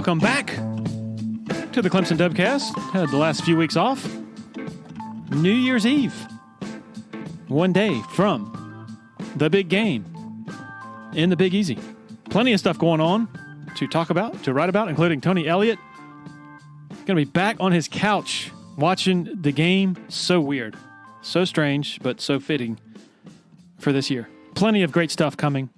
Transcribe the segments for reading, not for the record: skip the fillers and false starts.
welcome back to the Clemson Dubcast. Had the last few weeks off. New Year's Eve. 1 day from the big game in the Big Easy. Plenty of stuff going on to talk about, to write about, including Tony Elliott. Going to be back on his couch watching the game. So weird. So strange, but so fitting for this year. Plenty of great stuff coming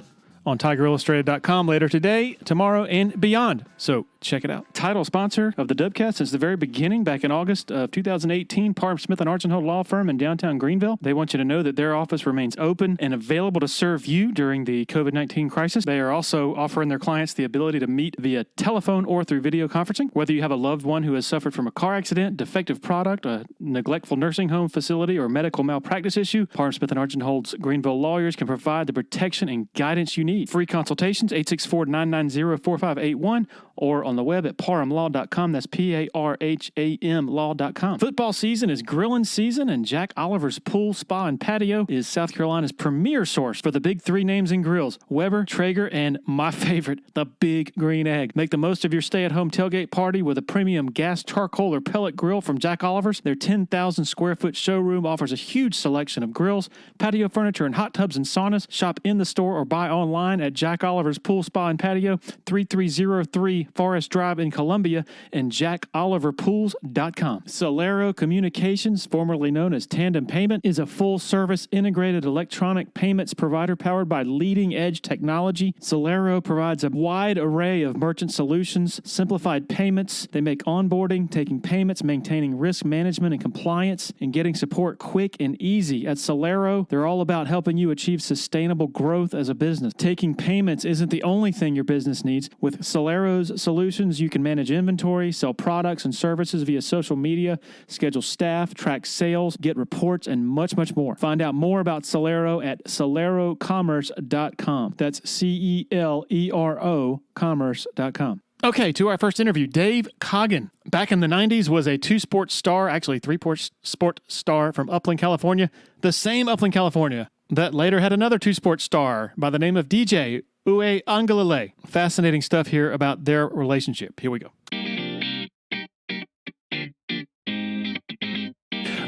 on TigerIllustrated.com later today, tomorrow, and beyond. So check it out. Title sponsor of the Dubcast since the very beginning, back in August of 2018, Parham Smith & Archenhold Law Firm in downtown Greenville. They want you to know that their office remains open and available to serve you during the COVID-19 crisis. They are also offering their clients the ability to meet via telephone or through video conferencing. Whether you have a loved one who has suffered from a car accident, defective product, a neglectful nursing home facility, or medical malpractice issue, Parham Smith & Archenhold's Greenville lawyers can provide the protection and guidance you need. Free consultations, 864-990-4581, or on the web at parhamlaw.com. That's Parham law.com. Football season is grilling season, and Jack Oliver's Pool, Spa, and Patio is South Carolina's premier source for the big three names in grills: Weber, Traeger, and my favorite, the Big Green Egg. Make the most of your stay-at-home tailgate party with a premium gas, charcoal, or pellet grill from Jack Oliver's. Their 10,000 square foot showroom offers a huge selection of grills, patio furniture, and hot tubs and saunas. Shop in the store or buy online at Jack Oliver's Pool, Spa, and Patio, 3303 Forest Drive in Columbia, and jackoliverpools.com. Celero Communications, formerly known as Tandem Payment, is a full-service integrated electronic payments provider powered by leading-edge technology. Celero provides a wide array of merchant solutions, simplified payments. They make onboarding, taking payments, maintaining risk management and compliance, and getting support quick and easy. At Celero, they're all about helping you achieve sustainable growth as a business. Taking payments isn't the only thing your business needs. With Celero's solutions, you can manage inventory, sell products and services via social media, schedule staff, track sales, get reports, and much, much more. Find out more about Celero at celerocommerce.com. That's CELERO commerce.com. Okay, to our first interview. Dave Coggin, back in the 90s, was a two-sport star, actually three-sport star from Upland, California. The same Upland, California that later had another two-sport star by the name of DJ Uiagalelei. Fascinating stuff here about their relationship. Here we go.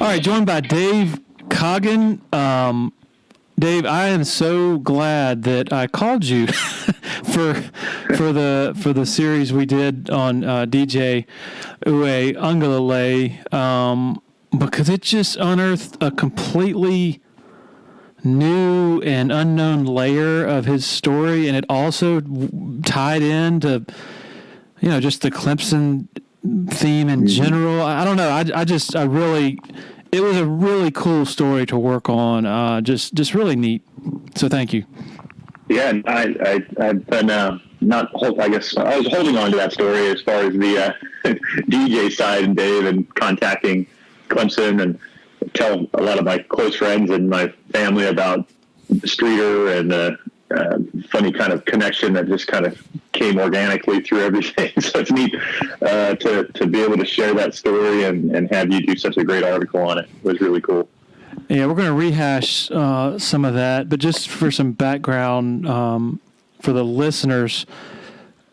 All right, joined by Dave Coggin. Dave, I am so glad that I called you for the series we did on DJ Uiagalelei, because it just unearthed a completely new and unknown layer of his story, and it also tied into, just the Clemson theme in general. I don't know. It was a really cool story to work on. Just really neat. So thank you. Yeah, I've been I was holding on to that story as far as the DJ side and Dave, and contacting Clemson and tell a lot of my close friends and my family about Streeter and the funny kind of connection that just kind of came organically through everything. So it's neat to be able to share that story and have you do such a great article on it. It was really cool. Yeah, we're going to rehash some of that, but just for some background for the listeners,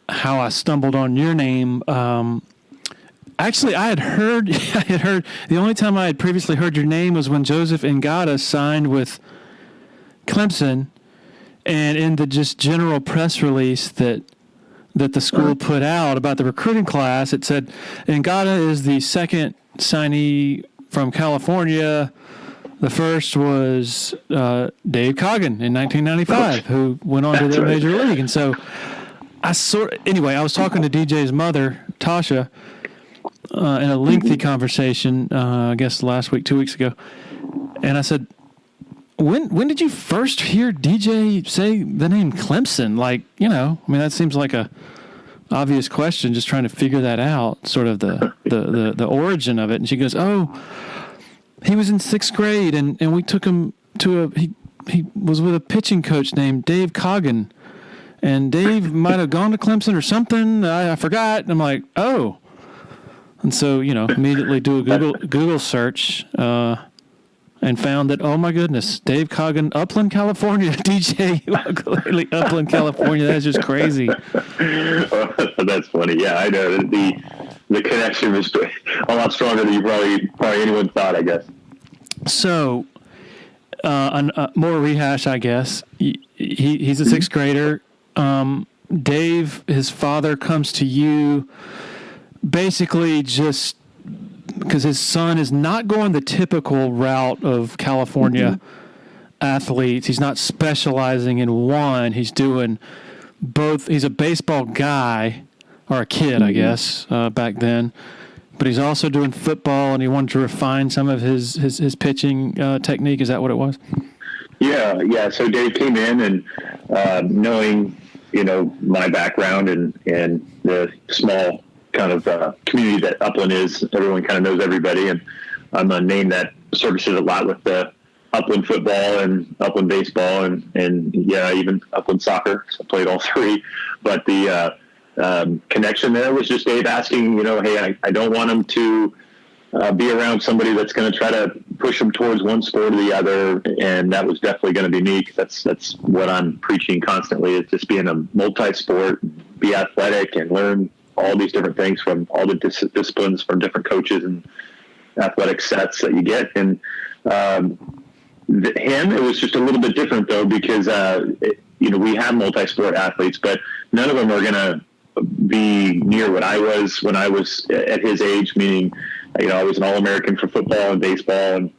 how I stumbled on your name. Actually, I had heard the only time I had previously heard your name was when Joseph Ngata signed with Clemson, and in the just general press release that the school put out about the recruiting class, it said Ngata is the second signee from California. The first was Dave Coggin in 1995, who went on to the Major League. And so I was talking to DJ's mother, Tasha, in a lengthy conversation, I guess last week, 2 weeks ago. And I said, when did you first hear DJ say the name Clemson? That seems like a obvious question, just trying to figure that out, sort of the origin of it. And she goes, he was in sixth grade, and we took him to he was with a pitching coach named Dave Coggin, and Dave might have gone to Clemson or something. I forgot. And I'm like, oh. And so, immediately do a Google search. and found that, oh my goodness, Dave Coggin, Upland, California, DJ Uiagalelei, Upland, California. That's just crazy. Well, that's funny. Yeah, I know the connection was a lot stronger than probably anyone thought, I guess. So, more rehash, I guess. He's a sixth grader. Dave, his father, comes to you basically just because his son is not going the typical route of California athletes. He's not specializing in one. He's doing both. He's a baseball guy, or a kid, I guess, back then. But he's also doing football, and he wanted to refine some of his pitching technique. Is that what it was? Yeah. So Dave came in and knowing, my background and the small kind of community that Upland is, everyone kind of knows everybody. And I'm a name that services a lot with the Upland football and Upland baseball and even Upland soccer. So I played all three. But the connection there was just Dave asking, hey, I don't want him to be around somebody that's going to try to push him towards one sport or the other. And that was definitely going to be me. That's what I'm preaching constantly, is just being a multi-sport, be athletic and learn all these different things from all the disciplines from different coaches and athletic sets that you get. And it was just a little bit different though, because, we have multi-sport athletes, but none of them are going to be near what I was when I was at his age, meaning, I was an All-American for football and baseball and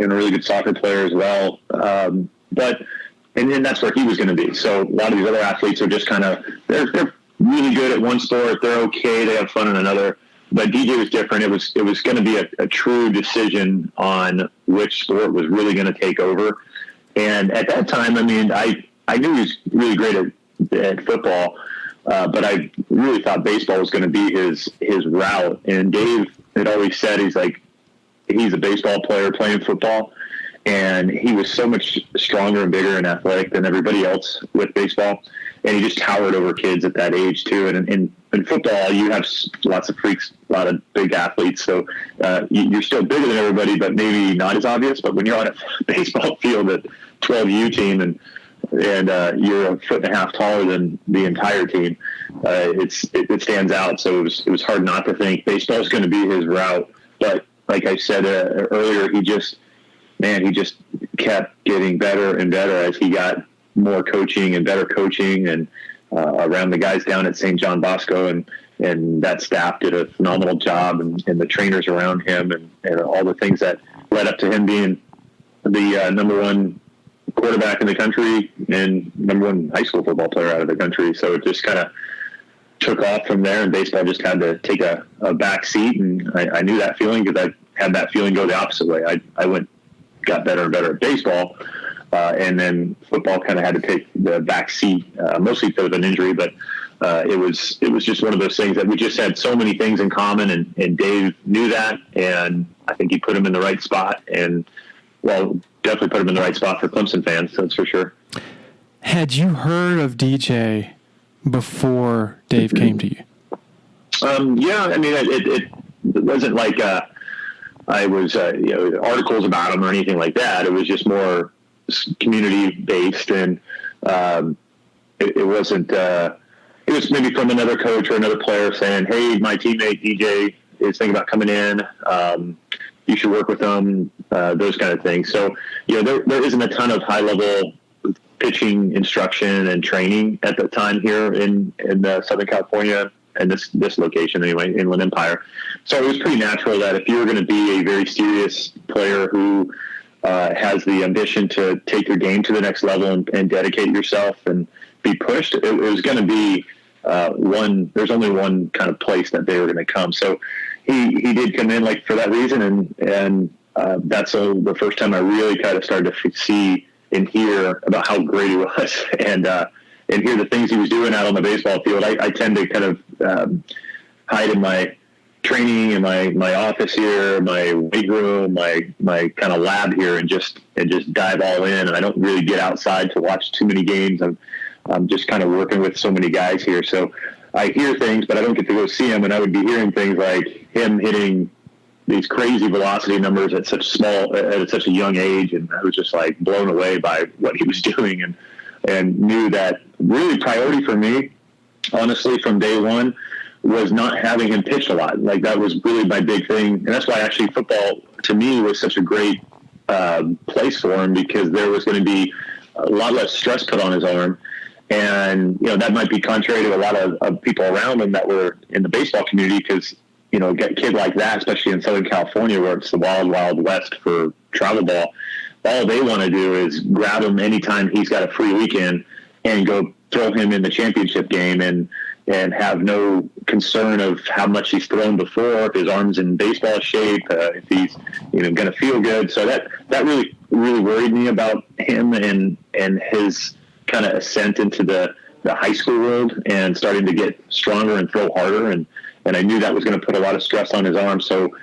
a really good soccer player as well. And that's where he was going to be. So a lot of these other athletes are just kind of, they're really good at one sport. They're okay. They have fun in another. But DJ was different. It was going to be a true decision on which sport was really going to take over. And at that time, I knew he was really great at football, but I really thought baseball was going to be his route. And Dave had always said he's a baseball player playing football, and he was so much stronger and bigger and athletic than everybody else with baseball. And he just towered over kids at that age too. And in football, you have lots of freaks, a lot of big athletes. So you're still bigger than everybody, but maybe not as obvious. But when you're on a baseball field at 12U team and you're a foot and a half taller than the entire team, it stands out. So it was hard not to think baseball is going to be his route. But like I said earlier, he just kept getting better and better as he got more coaching and better coaching and around the guys down at St. John Bosco, and that staff did a phenomenal job, and the trainers around him and all the things that led up to him being the number one quarterback in the country and number one high school football player out of the country. So it just kind of took off from there, and baseball just had to take a back seat. And I knew that feeling because I had that feeling go the opposite way. I got better and better at baseball. And then football kind of had to take the back seat, mostly because of an injury. But it was just one of those things that we just had so many things in common, and Dave knew that, and I think he put him in the right spot, and definitely put him in the right spot for Clemson fans. That's for sure. Had you heard of DJ before Dave came to you? Yeah, it wasn't like I was articles about him or anything like that. It was just more community based, and it wasn't it was maybe from another coach or another player saying, hey, my teammate DJ is thinking about coming in, you should work with them, those kind of things. So there isn't a ton of high level pitching instruction and training at the time here in Southern California, and this location anyway, Inland Empire. So it was pretty natural that if you were going to be a very serious player who has the ambition to take your game to the next level and dedicate yourself and be pushed, it was going to be there's only one kind of place that they were going to come. So he did come in for that reason. And that's the first time I really kind of started to see and hear about how great he was and hear the things he was doing out on the baseball field. I tend to kind of hide in my training in my office here, my weight room, my kind of lab here, and just dive all in. And I don't really get outside to watch too many games. I'm just kind of working with so many guys here. So I hear things, but I don't get to go see them. And I would be hearing things like him hitting these crazy velocity numbers at such a young age. And I was just like blown away by what he was doing, and knew that really priority for me, honestly, from day one, was not having him pitch a lot. Like, that was really my big thing. And that's why actually football to me was such a great place for him, because there was going to be a lot less stress put on his arm. And, that might be contrary to a lot of people around him that were in the baseball community, because, get a kid like that, especially in Southern California, where it's the wild, wild west for travel ball, all they want to do is grab him anytime he's got a free weekend and go throw him in the championship game, and have no concern of how much he's thrown before, if his arm's in baseball shape, if he's going to feel good. So that really, really worried me about him and his kind of ascent into the high school world and starting to get stronger and throw harder. And I knew that was going to put a lot of stress on his arm. So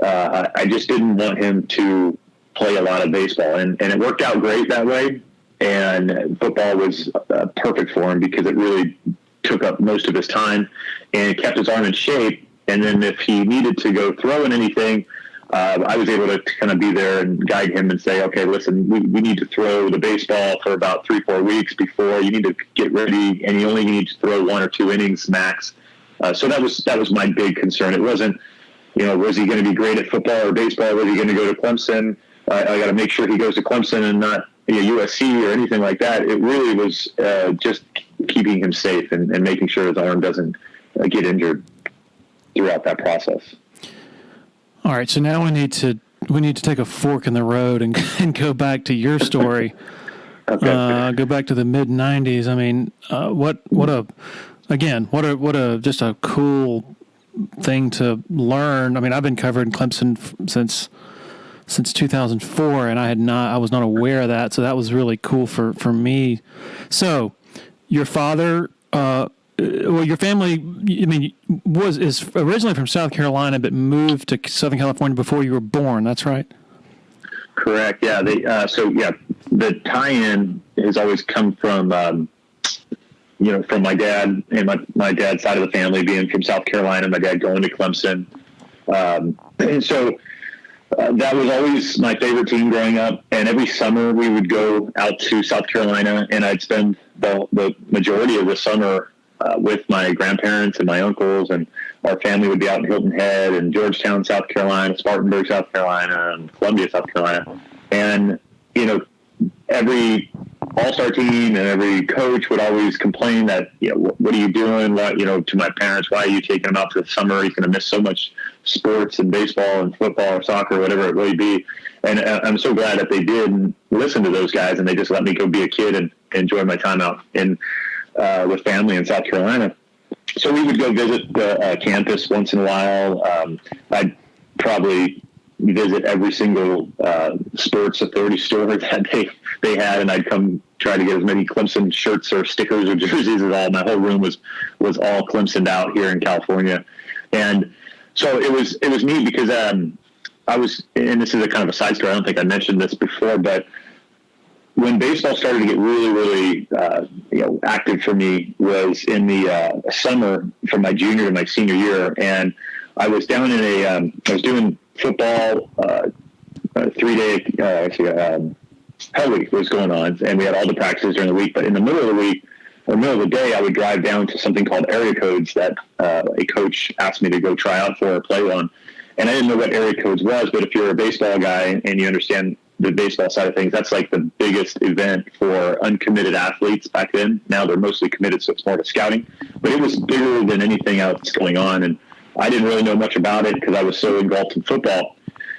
I just didn't want him to play a lot of baseball. And it worked out great that way. And football was perfect for him, because it really took up most of his time and kept his arm in shape. And then if he needed to go throwing anything, I was able to kind of be there and guide him and say, okay, listen, we need to throw the baseball for about 3-4 weeks before you need to get ready, and you only need to throw 1 or 2 innings max. So that was my big concern. It wasn't, was he going to be great at football or baseball? Was he going to go to Clemson? I got to make sure he goes to Clemson and not USC or anything like that. It really was just keeping him safe and making sure his arm doesn't get injured throughout that process. All right, so now we need to take a fork in the road and go back to your story. Okay. Go back to the mid '90s. I mean, what a just a cool thing to learn. I mean, I've been covering Clemson since 2004, and I was not aware of that. So that was really cool for me. So your father, your family, I mean, is originally from South Carolina, but moved to Southern California before you were born. That's right. Correct. Yeah. The tie-in has always come from, from my dad and my dad's side of the family being from South Carolina, my dad going to Clemson. And so that was always my favorite team growing up. And every summer we would go out to South Carolina, and I'd spend the majority of the summer with my grandparents and my uncles, and our family would be out in Hilton Head and Georgetown, South Carolina, Spartanburg, South Carolina, and Columbia, South Carolina. And, every all-star team and every coach would always complain that, what are you doing? To my parents, why are you taking him out for the summer? He's going to miss so much sports and baseball and football or soccer, whatever it may be. And I'm so glad that they did listen to those guys, and they just let me go be a kid and enjoy my time out with family in South Carolina. So we would go visit the campus once in a while. I'd probably visit every single sports authority store that they had, and I'd come try to get as many Clemson shirts or stickers or jerseys as all. My whole room was all Clemsoned out here in California. And so it was neat, because I was, and this is a kind of a side story, I don't think I mentioned this before, but when baseball started to get really, really, active for me was in the summer from my junior to my senior year. And I was down in I was doing football, 3-day, Hell Week was going on, and we had all the practices during the week. But in the middle of the week, or middle of the day, I would drive down to something called area codes that a coach asked me to go try out for or play on. And I didn't know what area codes was, but if you're a baseball guy and you understand the baseball side of things, that's like the biggest event for uncommitted athletes back then. Now they're mostly committed, so it's more of scouting. But it was bigger than anything else going on, and I didn't really know much about it because I was so engulfed in football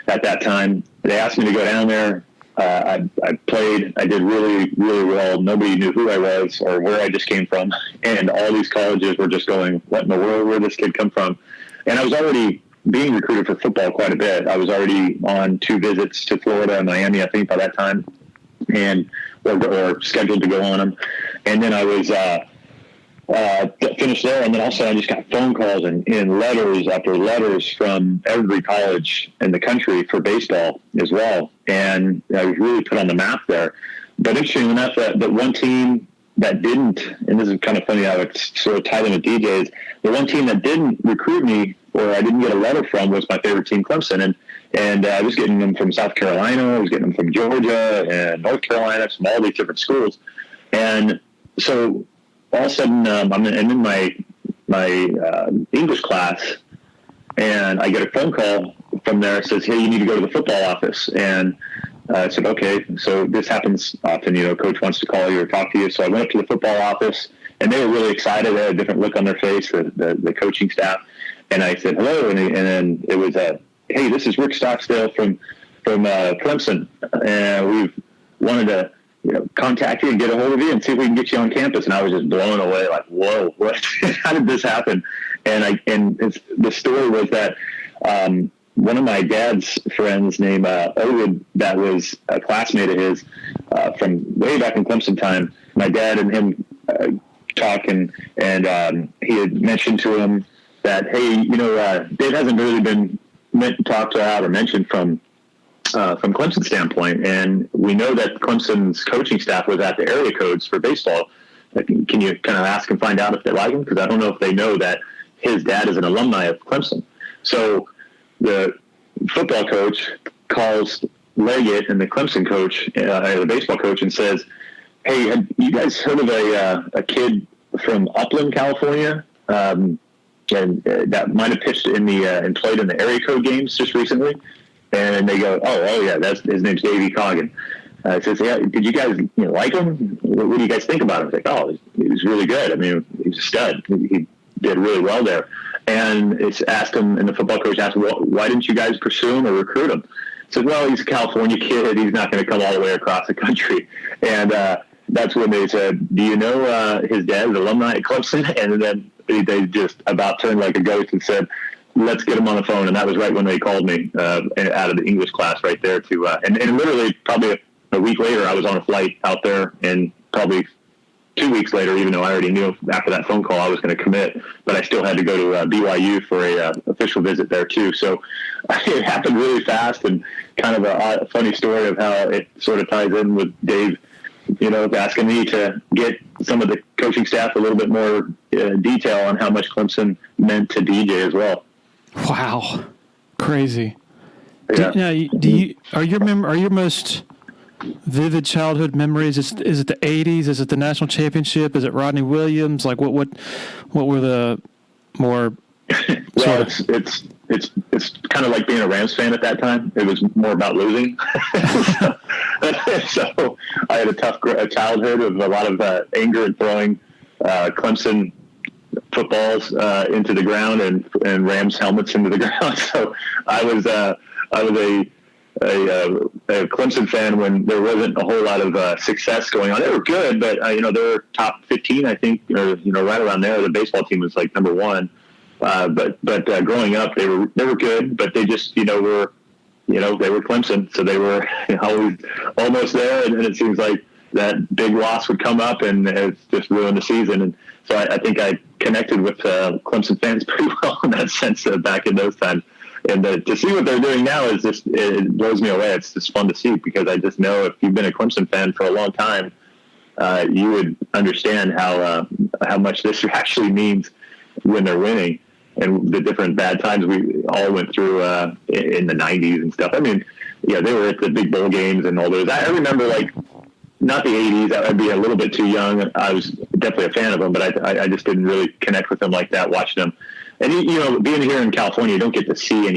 at that time. They asked me to go down there. I played. I did really, really well. Nobody knew who I was or where I just came from, and all these colleges were just going, "What in the world? Where did this kid come from?" And I was already being recruited for football quite a bit. I was already on 2 visits to Florida and Miami, I think, by that time, and or scheduled to go on them. And then I was finished there, and then also I just got phone calls and letters after letters from every college in the country for baseball as well. And I was really put on the map there. But interesting enough, that one team that didn't, and this is kind of funny how it's sort of tied in with DJs, the one team that didn't recruit me or I didn't get a letter from was my favorite team, Clemson. And I was getting them from South Carolina, I was getting them from Georgia and North Carolina, from all these different schools. And so all of a sudden, I'm in my English class, and I get a phone call from there. It says, "Hey, you need to go to the football office." And I said, "Okay." So this happens often, coach wants to call you or talk to you. So I went up to the football office, and they were really excited. They had a different look on their face, the coaching staff. And I said, "Hello." And then it was, "Hey, this is Rick Stocksdale from Clemson. And we've wanted to, contact you and get a hold of you and see if we can get you on campus." And I was just blown away, like, whoa, what? How did this happen? And the story was that one of my dad's friends named Owen, that was a classmate of his from way back in Clemson time. My dad and him talking, and he had mentioned to him that, "Hey, Dave hasn't really been talked about or mentioned from Clemson's standpoint, and we know that Clemson's coaching staff was at the area codes for baseball. Can you kind of ask and find out if they like him? Because I don't know if they know that his dad is an alumni of Clemson." So the football coach calls Leggett and the Clemson coach, the baseball coach, and says, "Hey, have you guys heard of a kid from Upland, California, and that might have pitched and played in the area code games just recently?" And they go, oh yeah, his name's Dave Coggin. Says, "Yeah, did you guys like him? What do you guys think about him?" It's like, "Oh, he was really good. I mean, he's a stud. He did really well there." And it's asked him, and the football coach asked him, "Well, why didn't you guys pursue him or recruit him?" He said, "Well, he's a California kid. He's not going to come all the way across the country." And that's when they said, "Do you know his dad is alumni at Clemson?" And then they just about turned like a ghost and said, "Let's get him on the phone." And that was right when they called me out of the English class right there to, and literally probably a week later, I was on a flight out there, and probably 2 weeks later, even though I already knew after that phone call I was going to commit, but I still had to go to BYU for a official visit there too. So it happened really fast, and kind of a funny story of how it sort of ties in with Dave, asking me to get some of the coaching staff a little bit more detail on how much Clemson meant to DJ as well. Wow, crazy. Yeah. Are your most vivid childhood memories? Is it the '80s? Is it the national championship? Is it Rodney Williams? Like what were the more? Well, it's kind of like being a Rams fan at that time. It was more about losing. So I had a tough childhood with a lot of anger and throwing Clemson footballs into the ground and Rams helmets into the ground. So I was a Clemson fan when there wasn't a whole lot of success going on. They were good, but they were top 15, I think, or right around there. The baseball team was like number one. But growing up, they were good, but they just they were Clemson, so they were always almost there. And then it seems like that big loss would come up, and it's just ruined the season. And so I think I connected with Clemson fans pretty well in that sense back in those times. And to see what they're doing now is just, it blows me away. It's just fun to see, because I just know if you've been a Clemson fan for a long time, you would understand how much this actually means when they're winning, and the different bad times we all went through in the 90s and stuff. I mean, they were at the big bowl games and all those. I remember, like, not the 80s. I'd be a little bit too young. I was definitely a fan of them, but I just didn't really connect with them like that, watching them. And, being here in California, you don't get to see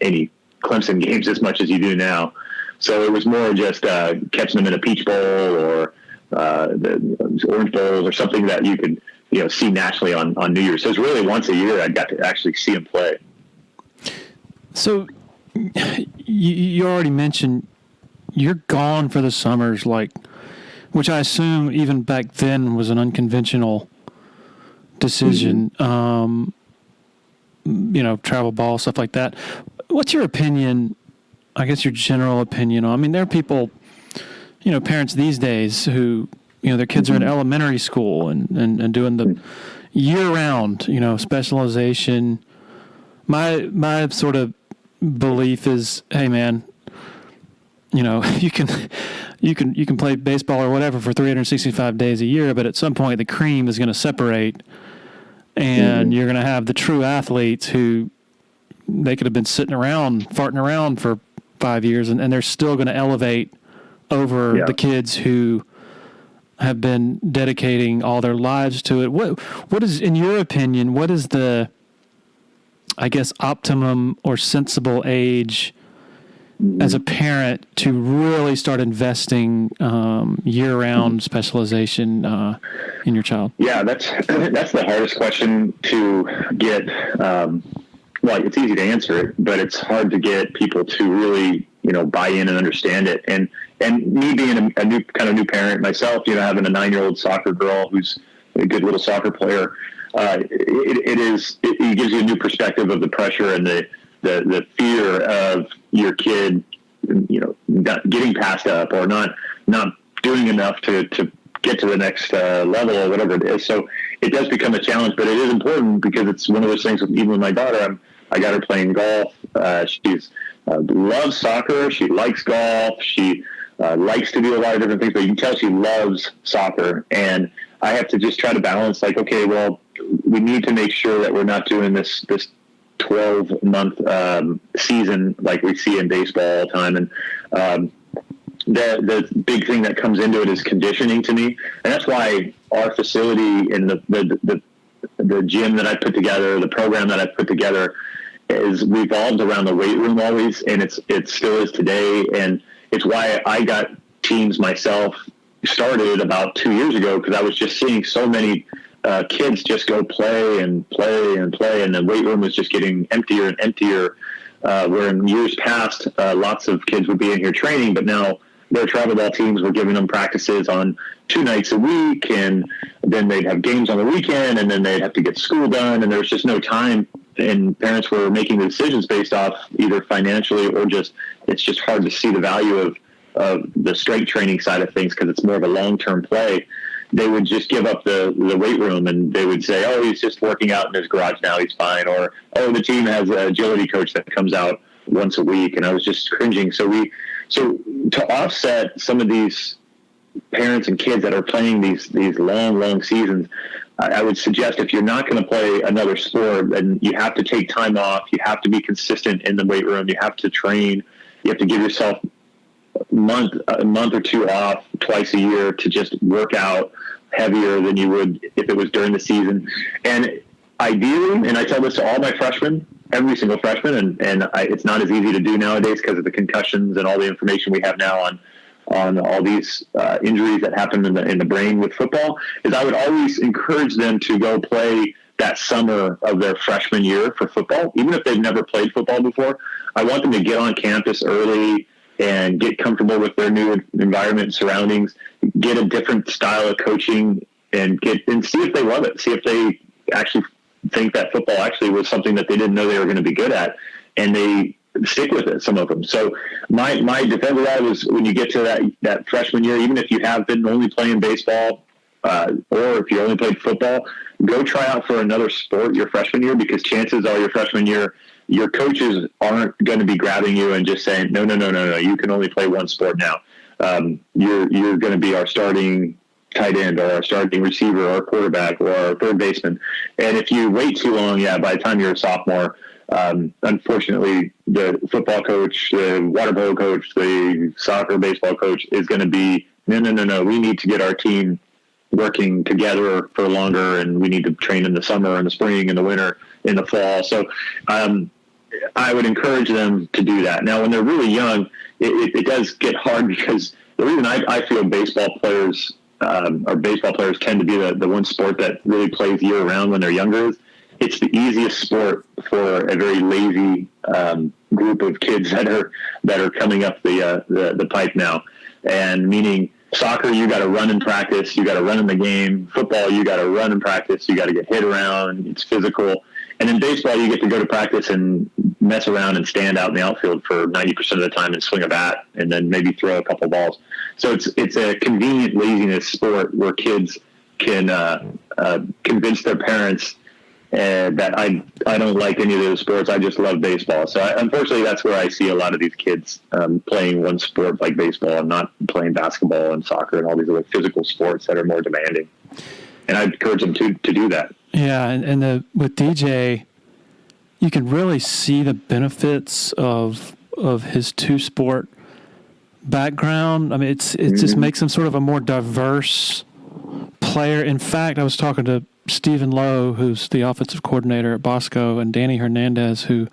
any Clemson games as much as you do now. So it was more just catching them in a Peach Bowl or the Orange Bowls or something that you could, see nationally on New Year's. So it's really once a year I got to actually see them play. So you already mentioned you're gone for the summers, which I assume even back then was an unconventional decision. Mm-hmm. Travel ball, stuff like that. What's your opinion, I guess your general opinion on, there are people, parents these days who, their kids are in elementary school and doing the year-round, specialization. My sort of belief is, hey, man, you can play baseball or whatever for 365 days a year, but at some point the cream is going to separate, and you're going to have the true athletes who they could have been sitting around, farting around for 5 years, and they're still going to elevate over the kids who have been dedicating all their lives to it. What is, in your opinion, what is the, I guess, optimum or sensible age as a parent to really start investing year-round specialization in your child? Yeah, that's the hardest question to get. Well, it's easy to answer it, but it's hard to get people to really, buy in and understand it. And me being a new parent myself, having a 9-year-old soccer girl who's a good little soccer player, it gives you a new perspective of the pressure and the fear of your kid, not getting passed up or not doing enough to get to the next level or whatever it is. So it does become a challenge, but it is important because it's one of those things. Even with my daughter, I got her playing golf. She's loves soccer. She likes golf. She likes to do a lot of different things, but you can tell she loves soccer. And I have to just try to balance, like, okay, well, we need to make sure that we're not doing this 12-month season like we see in baseball all the time. And the big thing that comes into it is conditioning to me. And that's why our facility and the gym that I put together, the program that I put together, is revolved around the weight room always, and it still is today. And it's why I got teams myself started about 2 years ago, because I was just seeing so many kids just go play and play and play, and the weight room was just getting emptier and emptier. Where in years past, lots of kids would be in here training, but now their travel ball teams were giving them practices on 2 nights a week, and then they'd have games on the weekend, and then they'd have to get school done, and there was just no time. And parents were making the decisions based off either financially or it's just hard to see the value of the strength training side of things because it's more of a long-term play. They would just give up the weight room, and they would say, oh, he's just working out in his garage now, he's fine. Or, oh, the team has an agility coach that comes out once a week. And I was just cringing. So to offset some of these parents and kids that are playing these long seasons, I would suggest if you're not going to play another sport, then you have to take time off. You have to be consistent in the weight room. You have to train. You have to give yourself a month or 2 off twice a year to just work out heavier than you would if it was during the season. And ideally, and I tell this to all my freshmen, every single freshman, and it's not as easy to do nowadays because of the concussions and all the information we have now on all these injuries that happen in the brain with football, is I would always encourage them to go play that summer of their freshman year for football, even if they've never played football before. I want them to get on campus early and get comfortable with their new environment and surroundings, get a different style of coaching, and see if they love it, see if they actually think that football actually was something that they didn't know they were going to be good at, and they stick with it, some of them. So my defense of that was when you get to that freshman year, even if you have been only playing baseball or if you only played football, go try out for another sport your freshman year, because chances are your freshman year, your coaches aren't going to be grabbing you and just saying, no, you can only play one sport now. You're going to be our starting tight end or our starting receiver or quarterback or our third baseman. And if you wait too long, by the time you're a sophomore, unfortunately, the football coach, the water polo coach, the soccer, baseball coach is going to be, no. We need to get our team working together for longer, and we need to train in the summer and the spring and the winter, in the fall. So I would encourage them to do that. Now, when they're really young, it does get hard, because the reason I feel baseball players tend to be the one sport that really plays year round when they're younger is it's the easiest sport for a very lazy group of kids that are coming up the pipe now. And meaning soccer, you got to run in practice, you got to run in the game. Football, you got to run in practice, you got to get hit around. It's physical. And in baseball, you get to go to practice and mess around and stand out in the outfield for 90% of the time and swing a bat and then maybe throw a couple balls. So it's a convenient laziness sport where kids can convince their parents that I don't like any of those sports. I just love baseball. So unfortunately, that's where I see a lot of these kids playing one sport like baseball and not playing basketball and soccer and all these other physical sports that are more demanding. And I encourage them to do that. Yeah, and with DJ, you can really see the benefits of his two-sport background. I mean, it just makes him sort of a more diverse player. In fact, I was talking to Stephen Lowe, who's the offensive coordinator at Bosco, and Danny Hernandez, who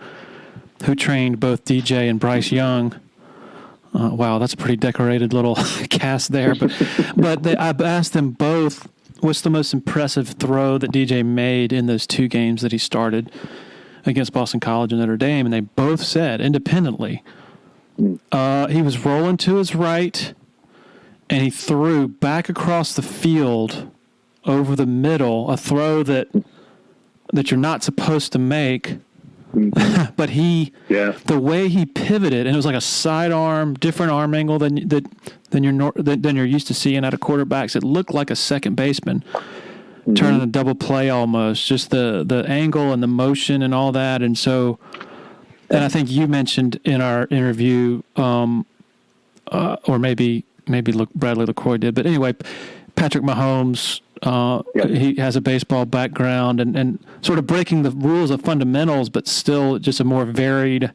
trained both DJ and Bryce Young. Wow, that's a pretty decorated little cast there. But I've asked them both, what's the most impressive throw that DJ made in those two games that he started against Boston College and Notre Dame, and they both said independently, he was rolling to his right, and he threw back across the field over the middle, a throw that you're not supposed to make. But the way he pivoted, and it was like a sidearm, different arm angle than you're used to seeing out of quarterbacks. It looked like a second baseman turning a double play almost, just the angle and the motion and all that. And so, and I think you mentioned in our interview, or maybe Bradley LaCroix did, but anyway, Patrick Mahomes. He has a baseball background and sort of breaking the rules of fundamentals, but still just a more varied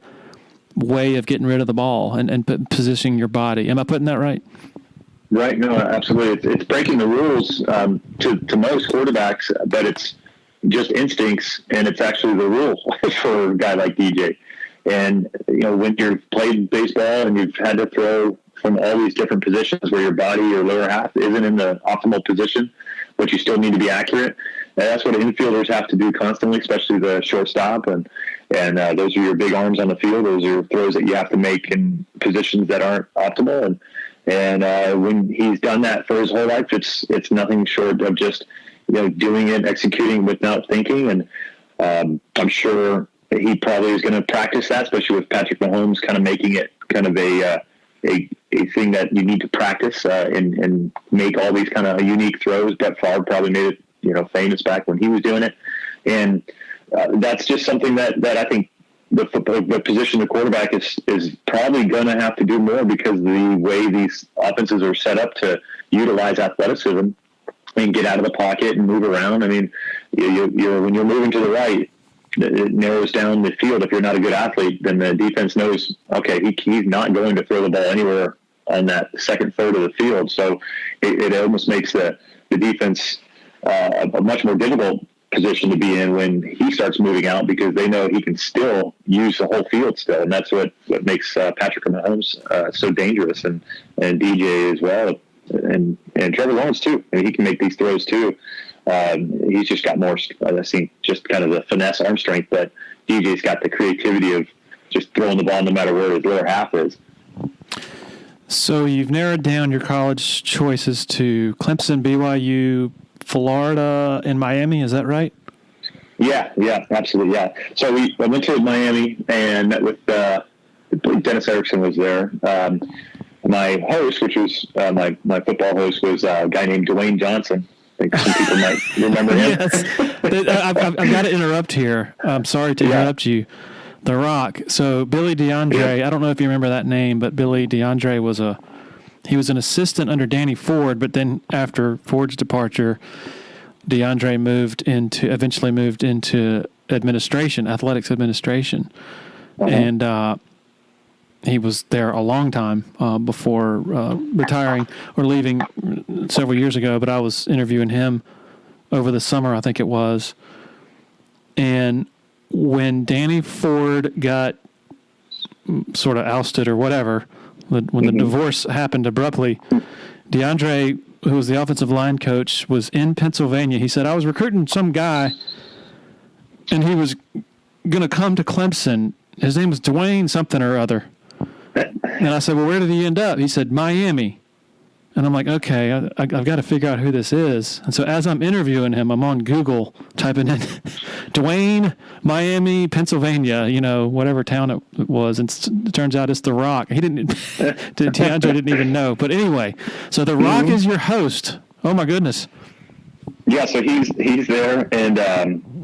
way of getting rid of the ball and positioning your body. Am I putting that right? Right. No, absolutely. It's breaking the rules to most quarterbacks, but it's just instincts, and it's actually the rule for a guy like DJ. And, when you've played baseball and you've had to throw from all these different positions where your body, your lower half isn't in the optimal position, but you still need to be accurate. And that's what infielders have to do constantly, especially the shortstop. And those are your big arms on the field. Those are throws that you have to make in positions that aren't optimal. And when he's done that for his whole life, it's nothing short of just, doing it, executing without thinking. And I'm sure he probably is going to practice that, especially with Patrick Mahomes kind of making it kind of a thing that you need to practice and make all these kind of unique throws. Brett Favre probably made it, famous back when he was doing it. And that's just something that I think the position of quarterback is probably going to have to do more, because the way these offenses are set up to utilize athleticism and get out of the pocket and move around. I mean, when you're moving to the right, it narrows down the field. If you're not a good athlete, then the defense knows, okay, he's not going to throw the ball anywhere on that second third of the field. So it almost makes the defense a much more difficult position to be in when he starts moving out, because they know he can still use the whole field still. And that's what makes Patrick Mahomes so dangerous, and DJ as well. And Trevor Lawrence too. I mean, he can make these throws too. He's just got more, I think, just kind of the finesse arm strength, but DJ's got the creativity of just throwing the ball no matter where his lower half is. So you've narrowed down your college choices to Clemson, BYU, Florida, and Miami. Is that right? Yeah, absolutely. Yeah. So I went to Miami and met with Dennis Erickson was there. My host, which was my football host, was a guy named Dwayne Johnson. I think some people might remember him. Yes. I've got to interrupt here. I'm sorry to interrupt you. The Rock. So Billy DeAndre, I don't know if you remember that name, but Billy DeAndre was an assistant under Danny Ford, but then after Ford's departure, DeAndre eventually moved into administration, athletics administration. Uh-huh. And he was there a long time before retiring or leaving several years ago, but I was interviewing him over the summer, I think it was. And when Danny Ford got sort of ousted or whatever, when the divorce happened abruptly, DeAndre, who was the offensive line coach, was in Pennsylvania. He said, I was recruiting some guy, and he was going to come to Clemson. His name was Dwayne something or other. And I said, well, where did he end up? He said, Miami. And I'm like, okay, I've got to figure out who this is. And so as I'm interviewing him, I'm on Google typing in Dwayne, Miami, Pennsylvania, whatever town it was. And it turns out it's The Rock. DeAndre didn't even know. But anyway, so The Rock is your host. Oh, my goodness. Yeah, so he's there, and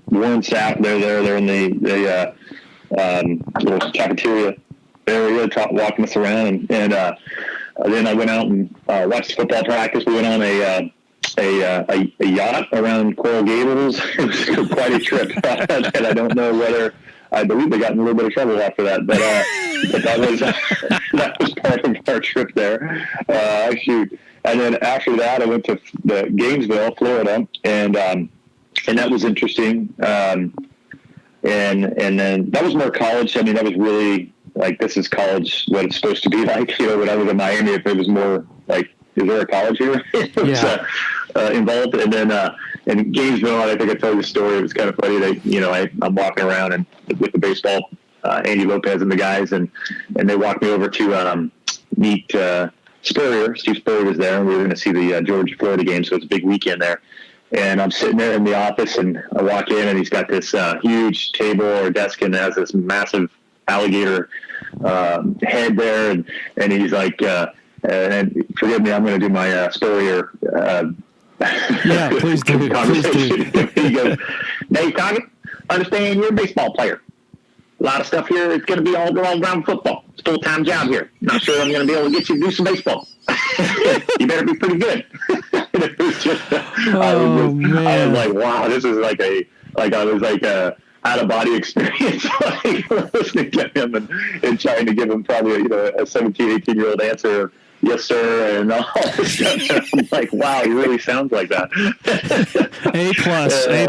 Warren Sapp, they're in the little cafeteria area, walking us around, and then I went out and watched football practice. We went on a yacht around Coral Gables. It was quite a trip, and I don't know whether I believe they got in a little bit of trouble after that. But that was part of our trip there. Shoot. And then after that, I went to the Gainesville, Florida, and that was interesting. And then that was more college. I mean, that was really like, this is college, what it's supposed to be like. When I was in Miami, if it was more like, is there a college here? It was, involved. And then in Gainesville, I think I told you the story. It was kind of funny. I'm walking around and with the baseball, Andy Lopez and the guys, and they walked me over to meet Spurrier. Steve Spurrier was there, and we were going to see the Georgia-Florida game, so it's a big weekend there. And I'm sitting there in the office, and I walk in, and he's got this huge table or desk, and it has this massive alligator head there, and he's like, and forgive me, I'm going to do my Spurrier yeah, please do. conversation. Please do. He goes, Dave Coggin, understand you're a baseball player. A lot of stuff here is going to be all around football. It's a full-time job here. Not sure I'm going to be able to get you to do some baseball. You better be pretty good. It was just, I was like, wow, this is like I was like a out-of-body experience, like listening to him and trying to give him probably a 17, 18-year-old answer of, yes, sir, and all this stuff. I'm like, wow, he really sounds like that. A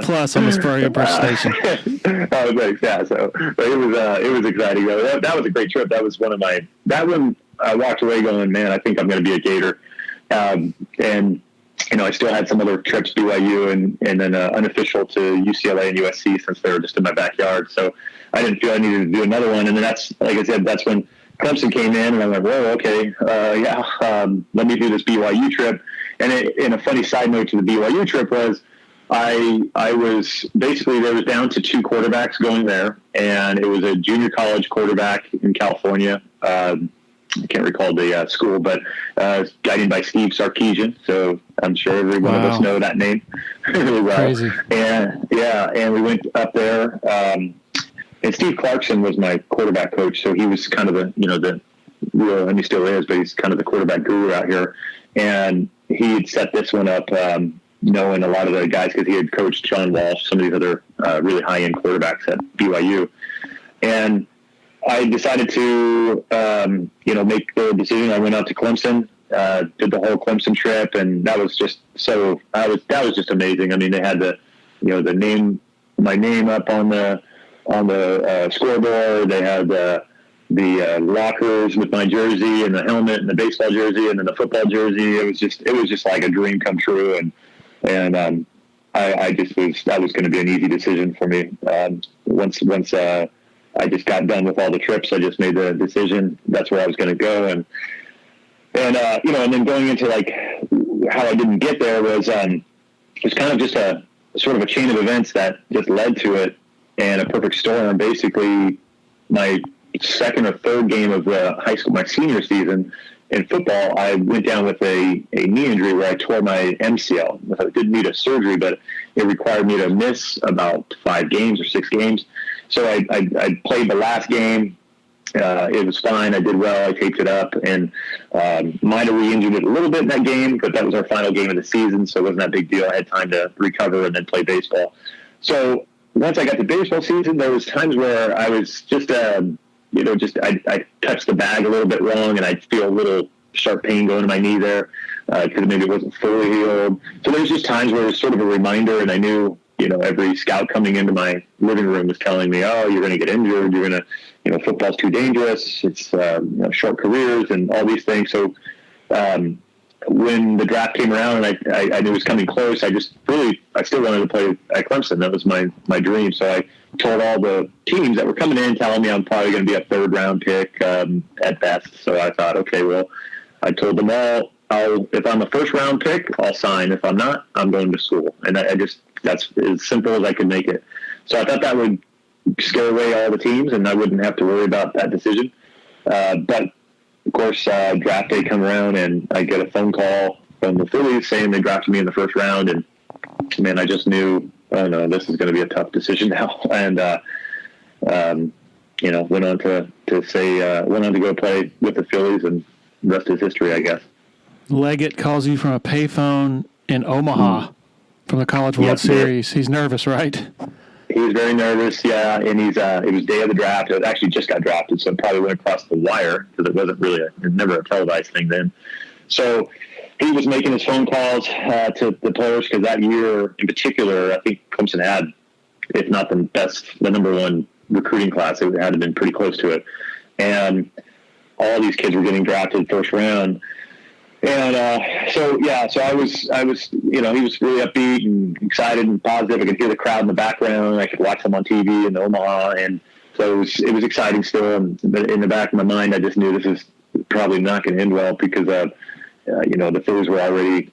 plus on the Spurrier impersonation. I was like, yeah, so but it was exciting. That was a great trip. That was that one I walked away going, man, I think I'm going to be a Gator. And I still had some other trips, BYU and then unofficial to UCLA and USC since they were just in my backyard. So I didn't feel I needed to do another one. And then that's, like I said, that's when Clemson came in, and I'm like, whoa, okay, let me do this BYU trip. And a funny side note to the BYU trip was I was basically, there was down to 2 quarterbacks going there, and it was a junior college quarterback in California. I can't recall the school, but guided by Steve Sarkisian. So I'm sure every one of us know that name really well. Crazy. And we went up there. And Steve Clarkson was my quarterback coach, so he was kind of the real, and he still is, but he's kind of the quarterback guru out here. And he had set this one up, knowing a lot of the guys, because he had coached John Walsh, some of these other really high-end quarterbacks at BYU. And I decided to, make the decision. I went out to Clemson, did the whole Clemson trip, and that was just that was just amazing. I mean, they had my name up on the scoreboard. They had the lockers with my jersey and the helmet and the baseball jersey and then the football jersey. It was just like a dream come true. And I just that was going to be an easy decision for me. Once I just got done with all the trips, I just made the decision. That's where I was going to go. And then going into like how I didn't get there was kind of just a sort of a chain of events that just led to it. And a perfect storm. Basically, my second or third game of the high school, my senior season in football, I went down with a knee injury where I tore my MCL. It didn't need a surgery, but it required me to miss about 5 games or 6 games. So I played the last game. It was fine. I did well. I taped it up and might have re-injured it a little bit in that game, but that was our final game of the season, so it wasn't that big deal. I had time to recover and then play baseball. So once I got to baseball season, there was times where I was just, I touched the bag a little bit wrong, and I'd feel a little sharp pain going to my knee there because maybe it wasn't fully healed. So there was just times where it was sort of a reminder, and I knew, every scout coming into my living room was telling me, oh, you're going to get injured. You're going to, football's too dangerous. It's, short careers and all these things. So when the draft came around and I knew it was coming close, I still wanted to play at Clemson. That was my dream. So I told all the teams that were coming in telling me I'm probably going to be a 3rd round pick at best. So I thought, okay, well, I told them all, if I'm a 1st round pick, I'll sign. If I'm not, I'm going to school. And that's as simple as I could make it. So I thought that would scare away all the teams and I wouldn't have to worry about that decision. But of course, draft day come around and I get a phone call from the Phillies saying they drafted me in the 1st round. And man, I just knew, oh no, this is going to be a tough decision now. And, went on to go play with the Phillies, and the rest is history, I guess. Leggett calls you from a payphone in Omaha from the College World Series. He's nervous, right? He was very nervous, yeah, and it was day of the draft. It actually just got drafted, so it probably went across the wire because it wasn't really never a televised thing then. So he was making his phone calls to the players because that year in particular, I think Clemson had, if not the number one recruiting class. It had to have been pretty close to it. And all these kids were getting drafted first round. And so I was, he was really upbeat and excited and positive. I could hear the crowd in the background. I could watch them on TV in Omaha. And so it was exciting still. But in the back of my mind, I just knew this is probably not going to end well because, the Phillies were already,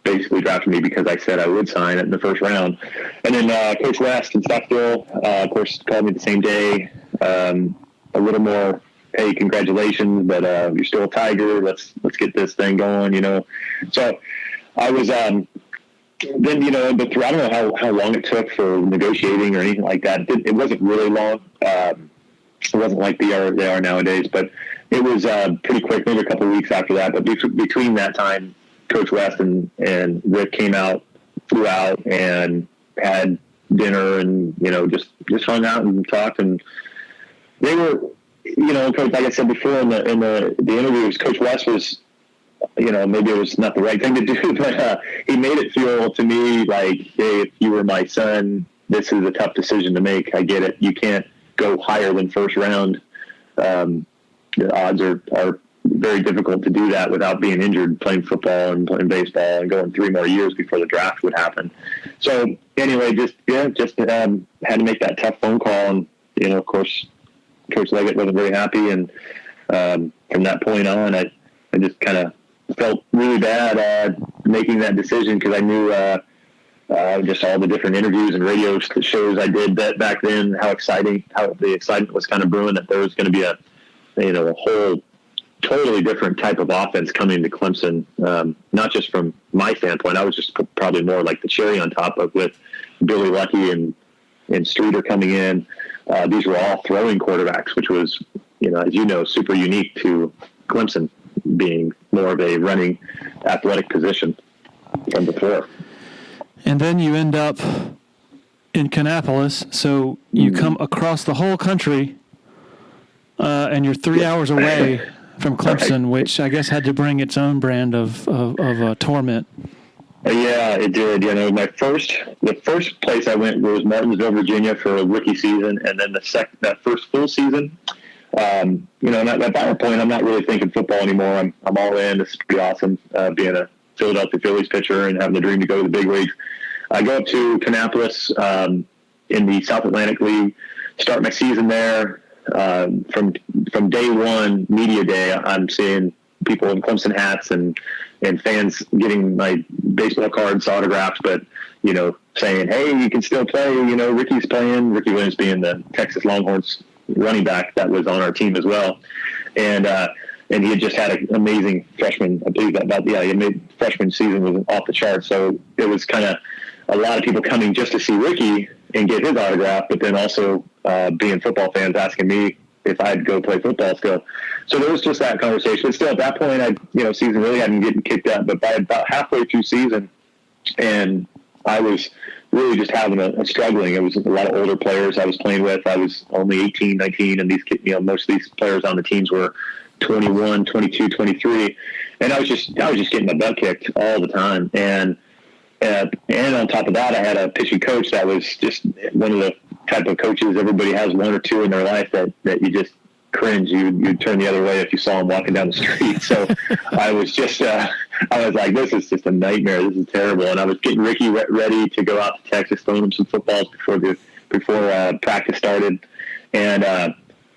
basically drafted me because I said I would sign it in the first round. And then Coach West in Stockville, of course, called me the same day. A little more, hey, congratulations, but you're still a Tiger. Let's get this thing going, So I was then, but I don't know how long it took for negotiating or anything like that. It wasn't really long. It wasn't like they are nowadays, but it was pretty quick, maybe a couple of weeks after that. But between that time, Coach West and Rick flew out and had dinner and, just hung out and talked. And they were, like I said before in the interviews, Coach West was, maybe it was not the right thing to do, but he made it feel to me like, hey, if you were my son, this is a tough decision to make. I get it. You can't go higher than first round. The odds are very difficult to do that without being injured, playing football and playing baseball and going 3 more years before the draft would happen. So anyway, just had to make that tough phone call. And, of course, Coach Leggett wasn't very happy. And from that point on, I just kind of felt really bad making that decision because I knew just all the different interviews and radio shows I did back then, how the excitement was kind of brewing that there was going to be a whole totally different type of offense coming to Clemson, not just from my standpoint. I was just probably more like the cherry on top of with Billy Lucky and Streeter coming in. These were all throwing quarterbacks, which was, as super unique to Clemson being more of a running athletic position than before. And then you end up in Kannapolis, so you come across the whole country, and you're 3 hours away from Clemson, which I guess had to bring its own brand of torment. Yeah, it did. The first place I went was Martinsville, Virginia for a rookie season, and then that first full season. At that point, I'm not really thinking football anymore. I'm all in. This is pretty awesome, being a Philadelphia Phillies pitcher and having the dream to go to the big leagues. I go up to Kannapolis in the South Atlantic League, start my season there. From day one, media day, I'm seeing people in Clemson hats and fans getting my baseball cards autographed, but, saying, hey, you can still play, Ricky's playing. Ricky Williams being the Texas Longhorns running back that was on our team as well. And he had just had an amazing freshman. I believe freshman season was off the charts. So it was kind of a lot of people coming just to see Ricky and get his autograph, but then also being football fans asking me if I'd go play football still. So there was just that conversation. But still, at that point, season really hadn't getting kicked up. But by about halfway through season, and I was really just having a struggling. It was a lot of older players I was playing with. I was only 18, 19, and these most of these players on the teams were 21, 22, 23. And I was just getting my butt kicked all the time. And on top of that, I had a pitching coach that was just one of the type of coaches. Everybody has one or two in their life that you just cringe. You'd turn the other way if you saw him walking down the street. So I was just, I was like, this is just a nightmare. This is terrible. And I was getting Ricky ready to go out to Texas, throwing him some footballs before practice started. And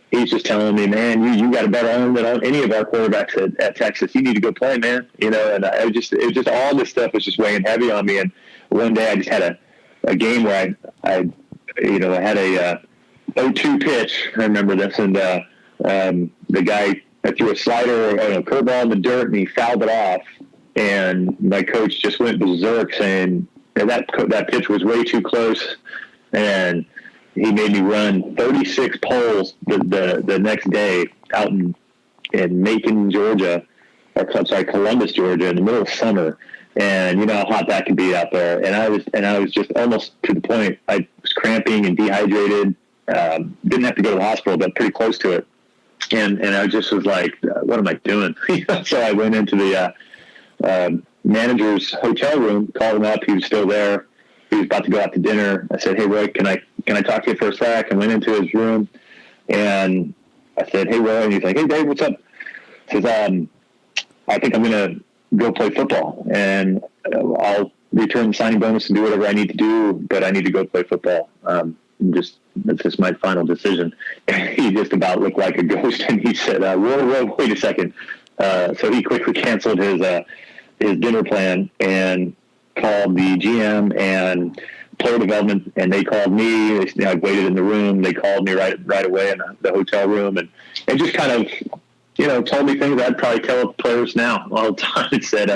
he's just telling me, man, you got a better arm than any of our quarterbacks at Texas. You need to go play, man. And it was just all this stuff was just weighing heavy on me. And one day I just had a game where I had a 0-2 pitch. I remember this. And the guy, I threw a slider, a curveball in the dirt, and he fouled it off. And my coach just went berserk saying that pitch was way too close. And he made me run 36 poles the next day out in Macon, Georgia, Columbus, Georgia, in the middle of summer. And you know how hot that can be out there. And I was just almost to the point. I was cramping and dehydrated. Didn't have to go to the hospital, but pretty close to it. And I just was like, what am I doing? So I went into the manager's hotel room, called him up. He was still there. He was about to go out to dinner. I said, hey, Roy, can I talk to you for a sec? I went into his room, and I said, hey, Roy. And he's like, hey, Dave, what's up? He says, I think I'm going to go play football, and I'll return the signing bonus and do whatever I need to do, but I need to go play football. That's just my final decision. And he just about looked like a ghost, and he said, whoa, wait a second. So he quickly canceled his dinner plan and called the GM and player development, and they called me. I waited in the room. They called me right away in the hotel room, and just kind of, told me things I'd probably tell players now all the time. It said,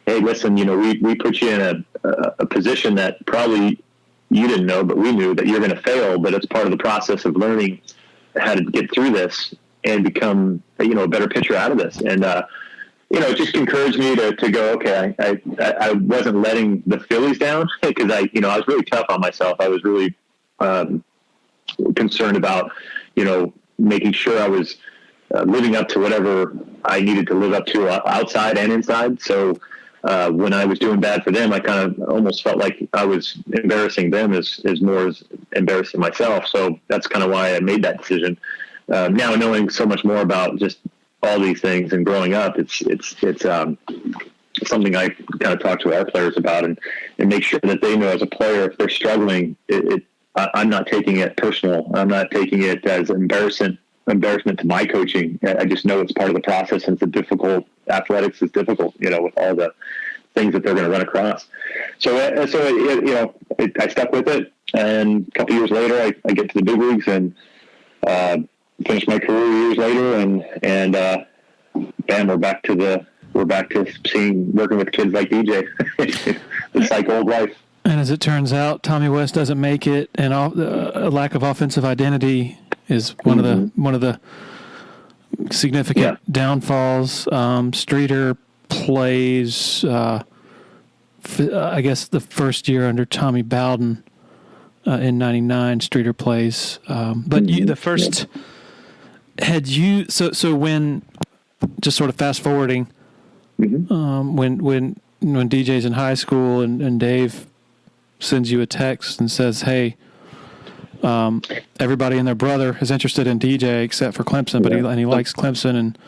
hey, listen, we put you in a position that probably you didn't know, but we knew that you're going to fail, but it's part of the process of learning how to get through this and become, a better pitcher out of this. And, it just encouraged me to go, okay, I wasn't letting the Phillies down, because I was really tough on myself. I was really concerned about, making sure I was living up to whatever I needed to live up to outside and inside. So when I was doing bad for them, I kind of almost felt like I was embarrassing them as more as embarrassing myself. So that's kind of why I made that decision. Now knowing so much more about just all these things and growing up, it's something I kind of talk to our players about and make sure that they know as a player, if they're struggling, I'm not taking it personal. I'm not taking it as embarrassment to my coaching. I just know it's part of the process, and athletics is difficult, with all the things that they're going to run across. So I stuck with it. And a couple years later, I get to the big leagues and, finished my career years later, and bam, we're back to working with kids like DJ. It's like old life. And as it turns out, Tommy West doesn't make it, and a lack of offensive identity is one of the significant downfalls. Streeter plays, I guess the first year under Tommy Bowden in '99. Streeter plays, but the first. Had you so when, just sort of fast forwarding, when DJ's in high school and Dave sends you a text and says, hey, everybody and their brother is interested in DJ except for Clemson, but he likes Clemson, and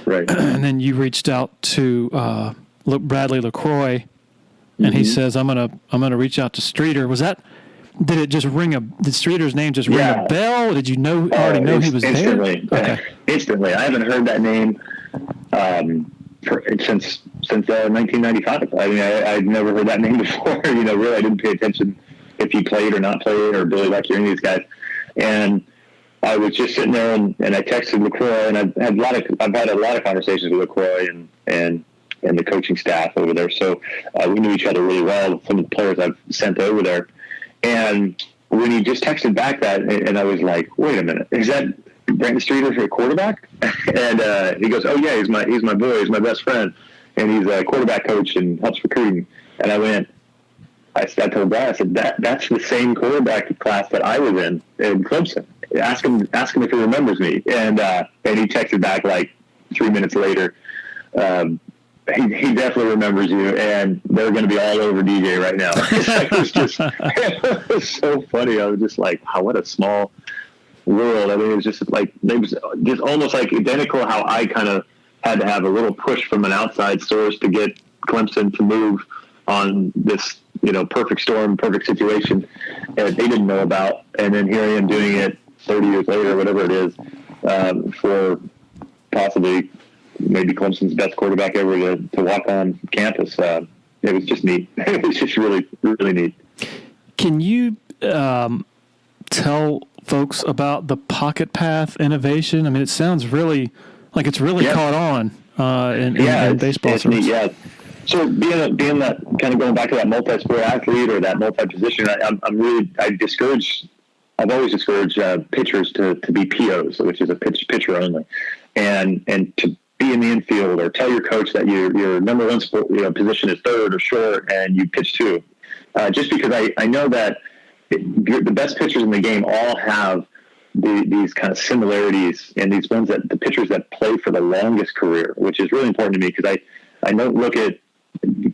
and then you reached out to Bradley LaCroix, and he says, I'm gonna reach out to Streeter. Did it just did Streeter's name just ring a bell? Did you already know he was instantly, there? Okay. Instantly. I haven't heard that name since 1995. I mean, I'd never heard that name before. Really, I didn't pay attention if he played or not played, or Billy Lecter, any of these guys. And I was just sitting there, and I texted LaCroix, and I've had a lot of conversations with LaCroix and the coaching staff over there. So we knew each other really well. Some of the players I've sent over there. And when he just texted back that, and I was like, wait a minute, is that Brandon Streeter for a quarterback? And he goes, oh yeah, he's my boy, he's my best friend, and he's a quarterback coach and helps recruiting. And I told Brad, I said, that's the same quarterback class that I was in Clemson. Ask him if he remembers me. And he texted back like 3 minutes later. He definitely remembers you, and they're going to be all over DJ right now. It was so funny. I was just like, wow, what a small world. I mean, it was just like, it was just almost like identical how I kind of had to have a little push from an outside source to get Clemson to move on this, perfect storm, perfect situation that they didn't know about. And then here I am doing it 30 years later, whatever it is, for possibly maybe Clemson's best quarterback ever to walk on campus. It was just neat. It was just really, really neat. Can you tell folks about the pocket path innovation? I mean, it sounds really like it's really caught on in baseball. It's neat, yeah. So being that, kind of going back to that multi-sport athlete or that multi-position, I've always discouraged pitchers to be POs, which is a pitcher only, and to be in the infield, or tell your coach that your number one position is third or short, and you pitch two. Just because I know that the best pitchers in the game all have these kind of similarities, and these ones that the pitchers that play for the longest career, which is really important to me, because I don't look at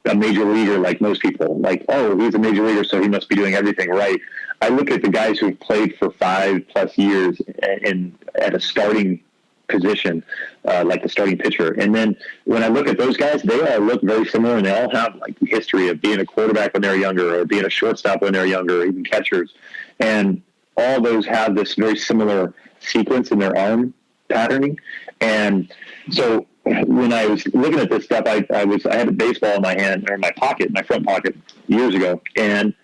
a major leaguer like most people, like, oh, he's a major leaguer, so he must be doing everything right. I look at the guys who've played for 5+ years at a starting position, like the starting pitcher. And then when I look at those guys, they all look very similar, and they all have like the history of being a quarterback when they're younger, or being a shortstop when they're younger, or even catchers. And all those have this very similar sequence in their arm patterning. And so when I was looking at this stuff, I had a baseball in my hand, or in my pocket, my front pocket, years ago, and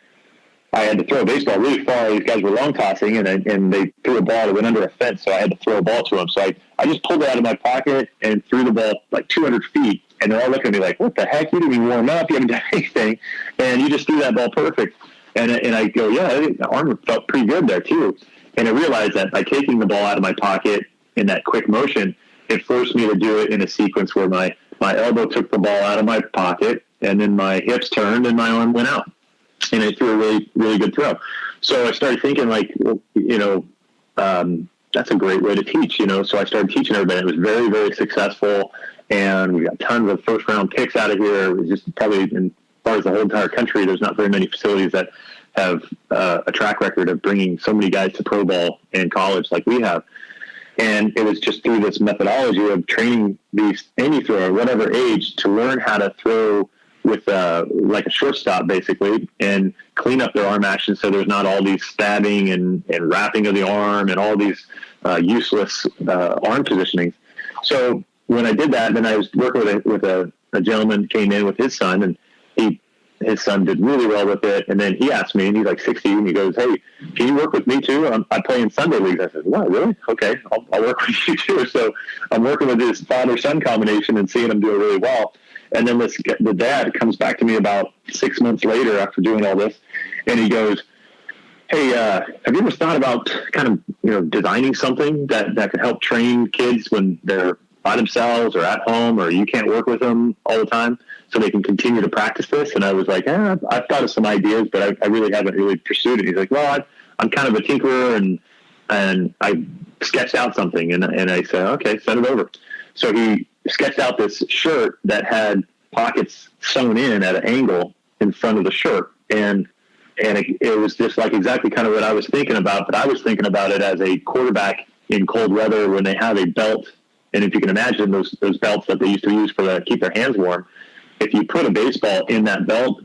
I had to throw a baseball really far. These guys were long tossing, and they threw a ball that went under a fence, so I had to throw a ball to them. So I just pulled it out of my pocket and threw the ball like 200 feet, and they're all looking at me like, what the heck? You didn't even warm up. You haven't done anything, and you just threw that ball perfect. And I go, yeah, the arm felt pretty good there too. And I realized that by taking the ball out of my pocket in that quick motion, it forced me to do it in a sequence where my elbow took the ball out of my pocket, and then my hips turned and my arm went out. And I threw a really, really good throw. So I started thinking, like, well, that's a great way to teach, So I started teaching everybody. It was very, very successful, and we got tons of first-round picks out of here. It was just probably, as far as the whole entire country, there's not very many facilities that have a track record of bringing so many guys to pro ball in college like we have. And it was just through this methodology of training any thrower, whatever age, to learn how to throw with like a shortstop, basically, and clean up their arm action so there's not all these stabbing and wrapping of the arm and all these useless arm positionings. So when I did that, then I was working with a gentleman came in with his son, and his son did really well with it. And then he asked me, and he's like 60, and he goes, hey, can you work with me too? I play in Sunday leagues. I said, what, really? Okay, I'll work with you too. So I'm working with this father-son combination and seeing him do it really well. And then the dad comes back to me about 6 months later after doing all this, and he goes, hey, have you ever thought about kind of, designing something that could help train kids when they're by themselves or at home, or you can't work with them all the time, so they can continue to practice this? And I was like, I've thought of some ideas, but I really haven't really pursued it. He's like, well, I'm kind of a tinkerer, and I sketched out something, and I said, okay, send it over. So he sketched out this shirt that had pockets sewn in at an angle in front of the shirt, and it was just like exactly kind of what I was thinking about, but I was thinking about it as a quarterback in cold weather when they have a belt. And if you can imagine those belts that they used to use to keep their hands warm, if you put a baseball in that belt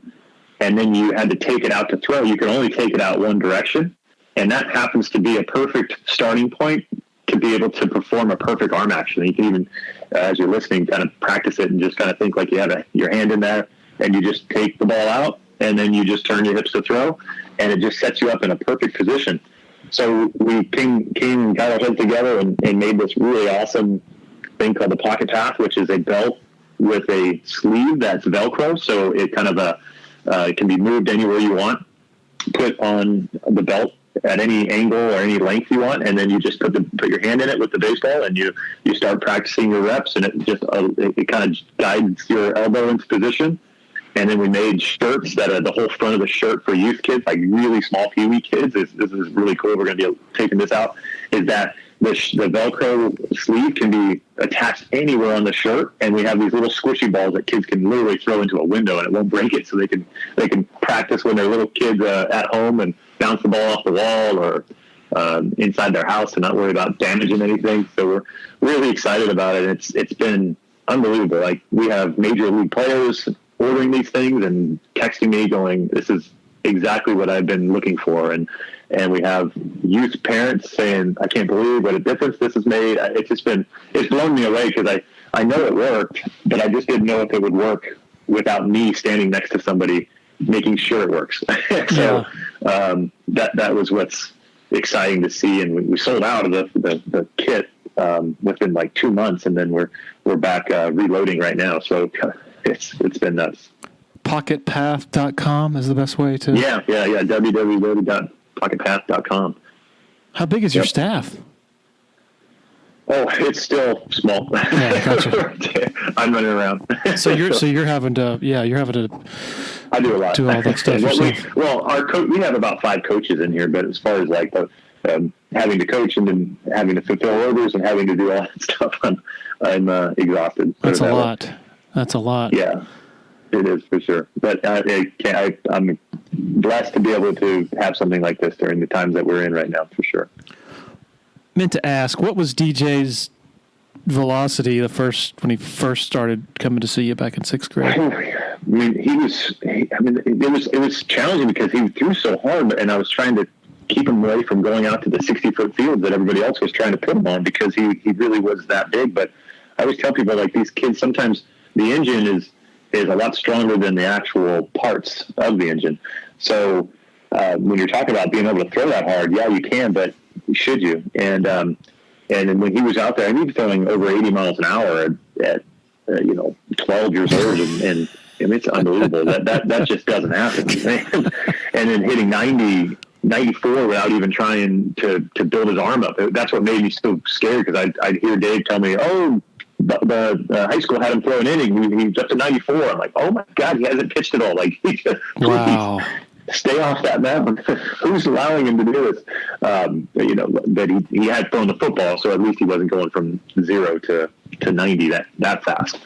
and then you had to take it out to throw, you can only take it out one direction. And that happens to be a perfect starting point to be able to perform a perfect arm action. You can even, as you're listening, kind of practice it and just kind of think like you have your hand in there, and you just take the ball out, and then you just turn your hips to throw, and it just sets you up in a perfect position. So we came and got our heads together and made this really awesome thing called the Pocket Path, which is a belt with a sleeve that's Velcro, so it kind of it can be moved anywhere you want, put on the belt at any angle or any length you want, and then you just put your hand in it with the baseball, and you start practicing your reps, and it just it kind of guides your elbow into position. And then we made shirts that are the whole front of the shirt for youth kids, like really small peewee kids. This is really cool. We're going to be taking this out. Is that the Velcro sleeve can be attached anywhere on the shirt, and we have these little squishy balls that kids can literally throw into a window, and it won't break it. So they can practice when they're little kids at home and bounce the ball off the wall or inside their house and not worry about damaging anything. So we're really excited about it. It's been unbelievable. Like, we have major league players ordering these things and texting me going, this is exactly what I've been looking for. And we have youth parents saying, I can't believe what a difference this has made. It's blown me away, because I know it worked, but I just didn't know if it would work without me standing next to somebody making sure it works. So that was what's exciting to see. And we sold out of the kit within like 2 months, and then we're back reloading right now. So it's been nuts. Pocketpath.com is the best way to... Yeah. www.pocketpath.com. How big is your staff? Oh, it's still small. Yeah, gotcha. I'm running around. So you're having to I do a lot. do all that stuff yourself. Our we have about 5 coaches in here, but as far as like the having to coach and then having to fulfill orders and having to do all that stuff, I'm exhausted. That's a lot. That's a lot. Yeah, it is for sure. But I'm blessed to be able to have something like this during the times that we're in right now, for sure. Meant to ask, what was DJ's velocity when he first started coming to see you back in 6th grade? I mean, it was challenging because he threw so hard, and I was trying to keep him away from going out to the 60-foot field that everybody else was trying to put him on because he really was that big. But I always tell people, like, these kids, sometimes the engine is a lot stronger than the actual parts of the engine. So when you're talking about being able to throw that hard, yeah, you can, but should you? And when he was out there, he was throwing over 80 miles an hour at 12 years old, and it's unbelievable. That just doesn't happen. And then hitting 94 without even trying to build his arm up. That's what made me so scared, because I'd hear Dave tell me, oh, the high school had him throw an inning. He was up to 94. I'm like, oh my God, he hasn't pitched at all. Like, wow. Stay off that mound. Who's allowing him to do this? But he had thrown the football, so at least he wasn't going from 0 to 90 that fast.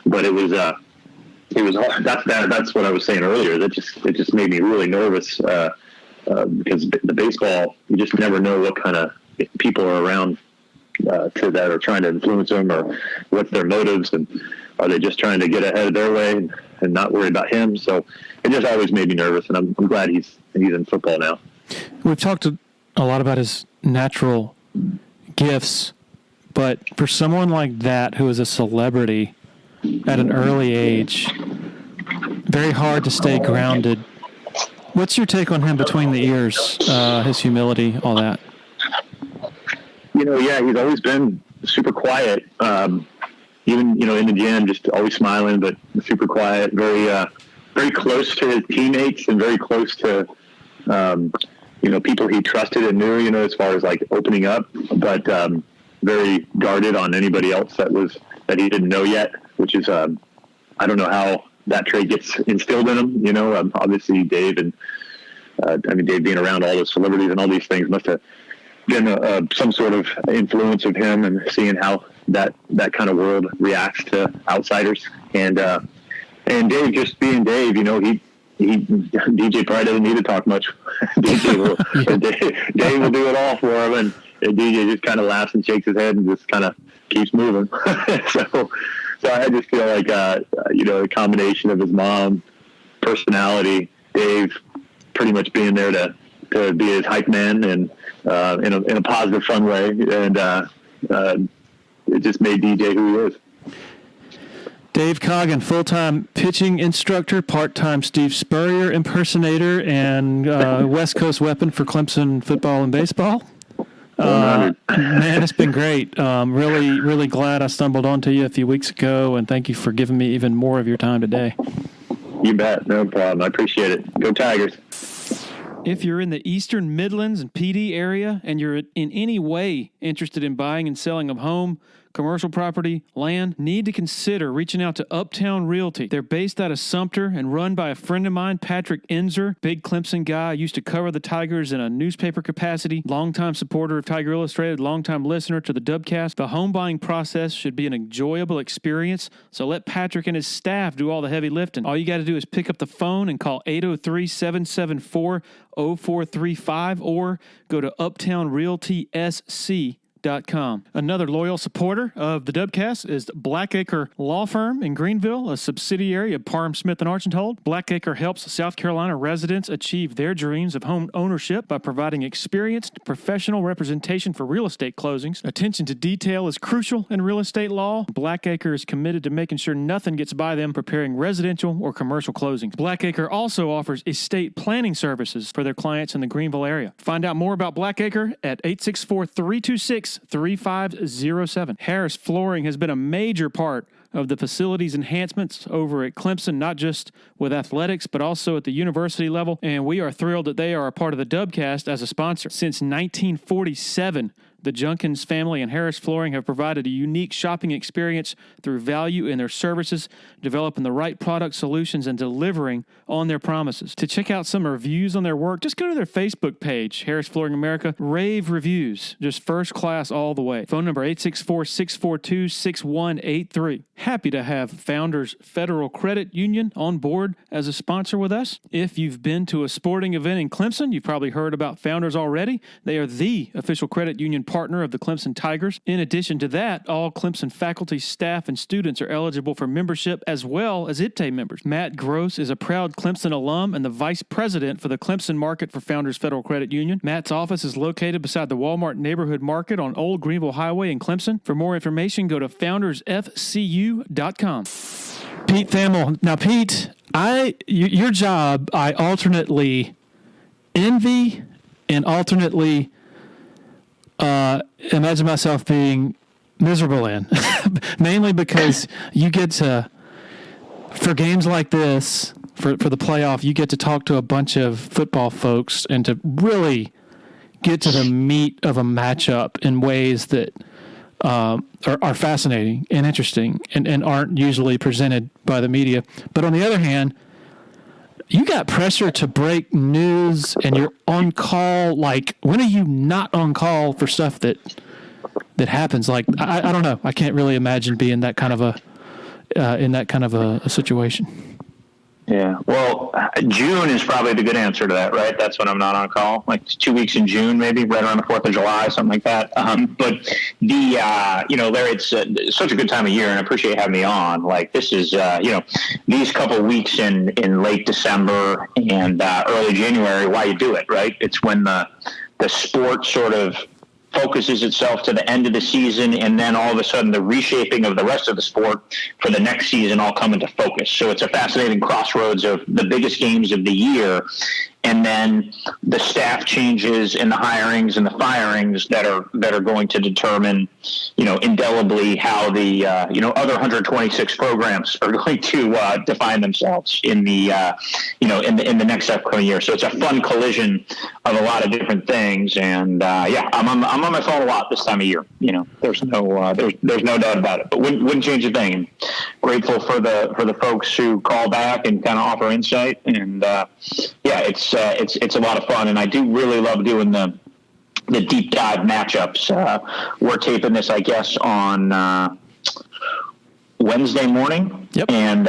But it was hard. That's what I was saying earlier. It just made me really nervous because the baseball, you just never know what kind of people are around to that are trying to influence him, or what's their motives, and are they just trying to get ahead of their way and not worry about him? So it just always made me nervous, and I'm glad he's in football now. We've talked a lot about his natural gifts, but for someone like that who is a celebrity at an early age, very hard to stay grounded. What's your take on him between the ears, his humility, all that? He's always been super quiet. Even, in the gym, just always smiling, but super quiet, very, very close to his teammates, and very close to, people he trusted and knew, as far as like opening up, but very guarded on anybody else that he didn't know yet, which is, I don't know how that trait gets instilled in him. Obviously Dave and, Dave being around all the celebrities and all these things must have been some sort of influence of him, and seeing how that kind of world reacts to outsiders. And Dave, just being Dave, DJ probably doesn't need to talk much. Dave will do it all for him, and DJ just kind of laughs and shakes his head and just kind of keeps moving. So I just feel like a combination of his mom, personality, Dave pretty much being there to be his hype man, and in a positive, fun way, and it just made DJ who he is. Dave Coggin, full-time pitching instructor, part-time Steve Spurrier impersonator, and West Coast weapon for Clemson football and baseball. Man, it's been great. Really, really glad I stumbled onto you a few weeks ago, and thank you for giving me even more of your time today. You bet. No problem. I appreciate it. Go Tigers. If you're in the Eastern Midlands and PD area, and you're in any way interested in buying and selling a home, commercial property, land, need to consider reaching out to Uptown Realty. They're based out of Sumter and run by a friend of mine, Patrick Enzer, big Clemson guy, used to cover the Tigers in a newspaper capacity, longtime supporter of Tiger Illustrated, longtime listener to the Dubcast. The home buying process should be an enjoyable experience, so let Patrick and his staff do all the heavy lifting. All you got to do is pick up the phone and call 803-774-0435 or go to uptownrealtysc.com. Another loyal supporter of the Dubcast is Blackacre Law Firm in Greenville, a subsidiary of Parham Smith and Archenhold. Blackacre helps South Carolina residents achieve their dreams of home ownership by providing experienced professional representation for real estate closings. Attention to detail is crucial in real estate law. Blackacre is committed to making sure nothing gets by them preparing residential or commercial closings. Blackacre also offers estate planning services for their clients in the Greenville area. Find out more about Blackacre at 864-326-3507. Harris Flooring has been a major part of the facilities enhancements over at Clemson, not just with athletics, but also at the university level. And we are thrilled that they are a part of the Dubcast as a sponsor. Since 1947, The Junkins family and Harris Flooring have provided a unique shopping experience through value in their services, developing the right product solutions, and delivering on their promises. To check out some reviews on their work, just go to their Facebook page, Harris Flooring America. Rave reviews, just first class all the way. Phone number 864-642-6183. Happy to have Founders Federal Credit Union on board as a sponsor with us. If you've been to a sporting event in Clemson, you've probably heard about Founders already. They are the official credit union partner of the Clemson Tigers. In addition to that, all Clemson faculty, staff, and students are eligible for membership as well as IPTAY members. Matt Gross is a proud Clemson alum and the vice president for the Clemson market for Founders Federal Credit Union. Matt's office is located beside the Walmart Neighborhood Market on Old Greenville Highway in Clemson. For more information, go to foundersfcu.com. Pete Thamel. Now, Pete, your job, I alternately envy and alternately imagine myself being miserable in. Mainly because you get to, for games like this, for the playoff, you get to talk to a bunch of football folks and to really get to the meat of a matchup in ways that are fascinating and interesting and aren't usually presented by the media. But on the other hand, you got pressure to break news and you're on call. Like, when are you not on call for stuff that happens? Like, I don't know. I can't really imagine being that kind of a situation. Yeah. Well, June is probably the good answer to that, right? That's when I'm not on call. Like 2 weeks in June, maybe right around the 4th of July, something like that. But Larry, it's such a good time of year, and I appreciate having me on. Like, this is, these couple of weeks in late December and early January, why you do it, right? It's when the sport sort of focuses itself to the end of the season, and then all of a sudden the reshaping of the rest of the sport for the next season all come into focus. So it's a fascinating crossroads of the biggest games of the year, and then the staff changes and the hirings and the firings that are going to determine, indelibly how the other 126 programs are going to define themselves in the in the next upcoming year. So it's a fun collision of a lot of different things, and I'm on my phone a lot this time of year. There's no doubt about it. But wouldn't change a thing. And grateful for the folks who call back and kind of offer insight, and it's a lot of fun, and I do really love doing the deep dive matchups. We're taping this, I guess, on Wednesday morning. Yep. And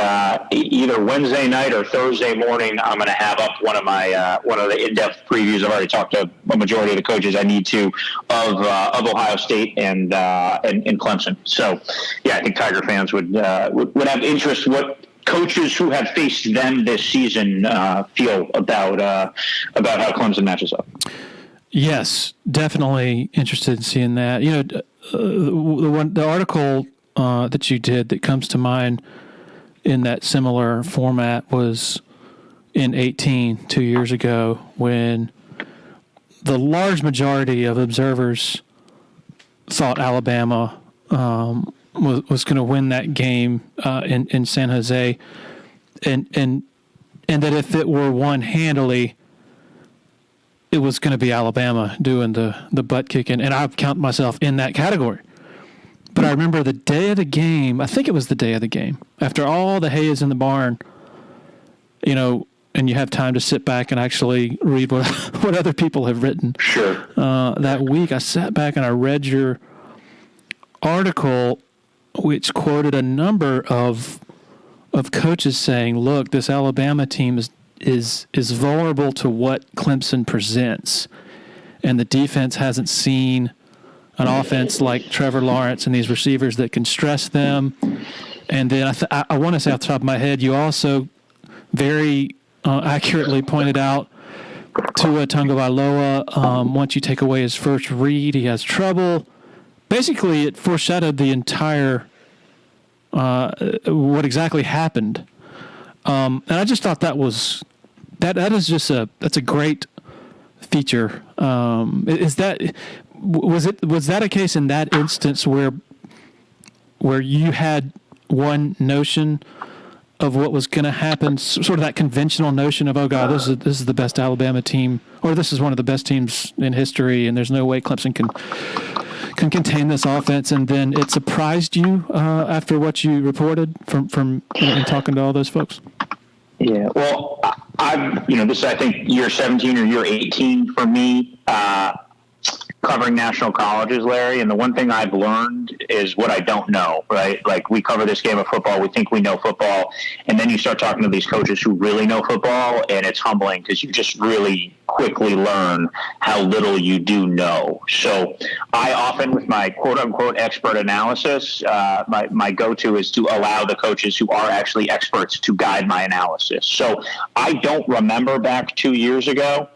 either Wednesday night or Thursday morning, I'm going to have up one of the in-depth previews. I've already talked to a majority of the coaches I need to of Ohio State and Clemson. So, yeah, I think Tiger fans would have interest what coaches who have faced them this season feel about how Clemson matches up. Yes, definitely interested in seeing that. The article that you did that comes to mind in that similar format was in 18, 2 years ago, when the large majority of observers thought Alabama was going to win that game in San Jose, and that if it were won handily, it was going to be Alabama doing the butt kicking, and I count myself in that category. But I remember the day of the game, I think it was the day of the game, after all the hay is in the barn, and you have time to sit back and actually read what other people have written. Sure. That week, I sat back and I read your article, which quoted a number of coaches saying, look, this Alabama team is vulnerable to what Clemson presents, and the defense hasn't seen an offense like Trevor Lawrence and these receivers that can stress them. And then I want to say off the top of my head, you also very accurately pointed out Tua Tagovailoa, once you take away his first read, he has trouble. Basically, it foreshadowed the entire what exactly happened, and I just thought that is just that's a great feature. Was that a case in that instance where you had one notion of what was going to happen, sort of that conventional notion of, oh God, this is the best Alabama team, or this is one of the best teams in history, and there's no way Clemson can can contain this offense, and then it surprised you after what you reported from in talking to all those folks? Yeah, well, this is, I think, year 17 or year 18 for me, covering national colleges, Larry. And the one thing I've learned is what I don't know, right? Like, we cover this game of football. We think we know football. And then you start talking to these coaches who really know football, and it's humbling because you just really quickly learn how little you do know. So I often, with my quote-unquote expert analysis, my go-to is to allow the coaches who are actually experts to guide my analysis. So I don't remember back 2 years ago,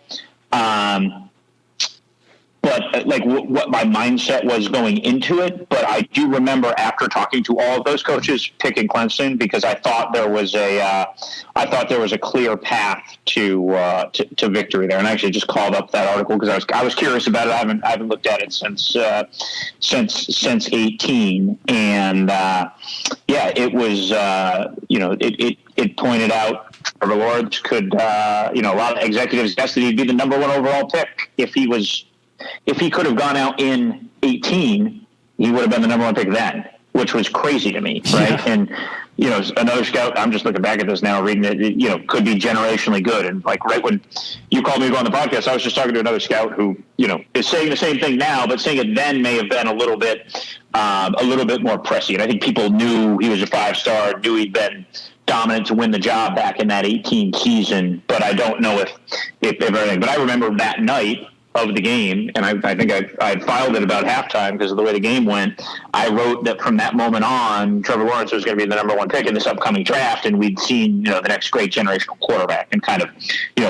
but like what my mindset was going into it. But I do remember after talking to all of those coaches picking Clemson, because I thought there was a clear path to victory there. And I actually just called up that article because I was curious about it. I haven't looked at it since 18. And it was it pointed out Trevor Lawrence could a lot of executives guessed that he'd be the number 1 overall pick if he could have gone out in 18, he would have been the number 1 pick then, which was crazy to me, right? Yeah. And, another scout, I'm just looking back at this now, reading it, could be generationally good. And, like, right when you called me to go on the podcast, I was just talking to another scout who, is saying the same thing now, but saying it then may have been a little bit more prescient. I think people knew he was a 5-star, knew he'd been dominant to win the job back in that 18 season, but I don't know if everything. But I remember that night of the game, and I think I filed it about halftime because of the way the game went. I wrote that from that moment on, Trevor Lawrence was going to be the number 1 pick in this upcoming draft, and we'd seen the next great generational quarterback, and kind of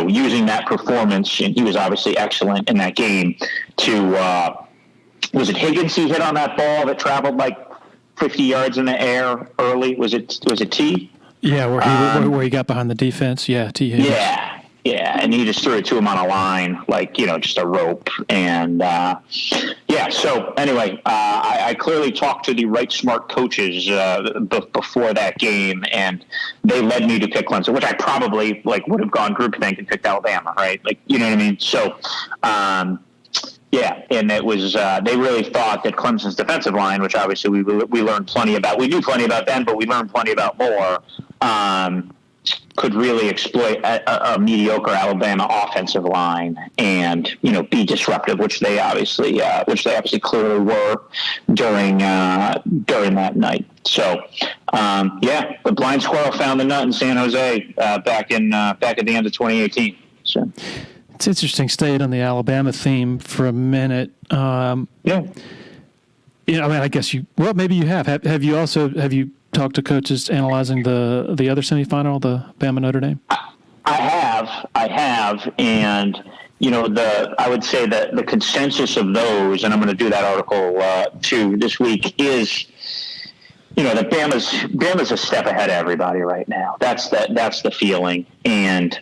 using that performance, and he was obviously excellent in that game. To was it Higgins he hit on that ball that traveled like 50 yards in the air early? Was it T? Yeah, where he got behind the defense. Yeah, T. Higgins. Yeah, and he just threw it to him on a line, like, just a rope. And, so anyway, I clearly talked to the right smart coaches before that game, and they led me to pick Clemson, which I probably, would have gone groupthink and picked Alabama, right? Like, you know what I mean? So, and it was they really thought that Clemson's defensive line, which obviously we learned plenty about. We knew plenty about then, but we learned plenty about more, could really exploit a mediocre Alabama offensive line and be disruptive, which they obviously clearly were during that night. So the blind squirrel found the nut in San Jose back at the end of 2018. So it's interesting. Staying on the Alabama theme for a minute. I guess maybe you have. Have you talked to coaches analyzing the other semifinal, the Bama Notre Dame? I have, and I would say that the consensus of those, and I'm going to do that article too this week, is that Bama's a step ahead of everybody right now. That's the feeling, and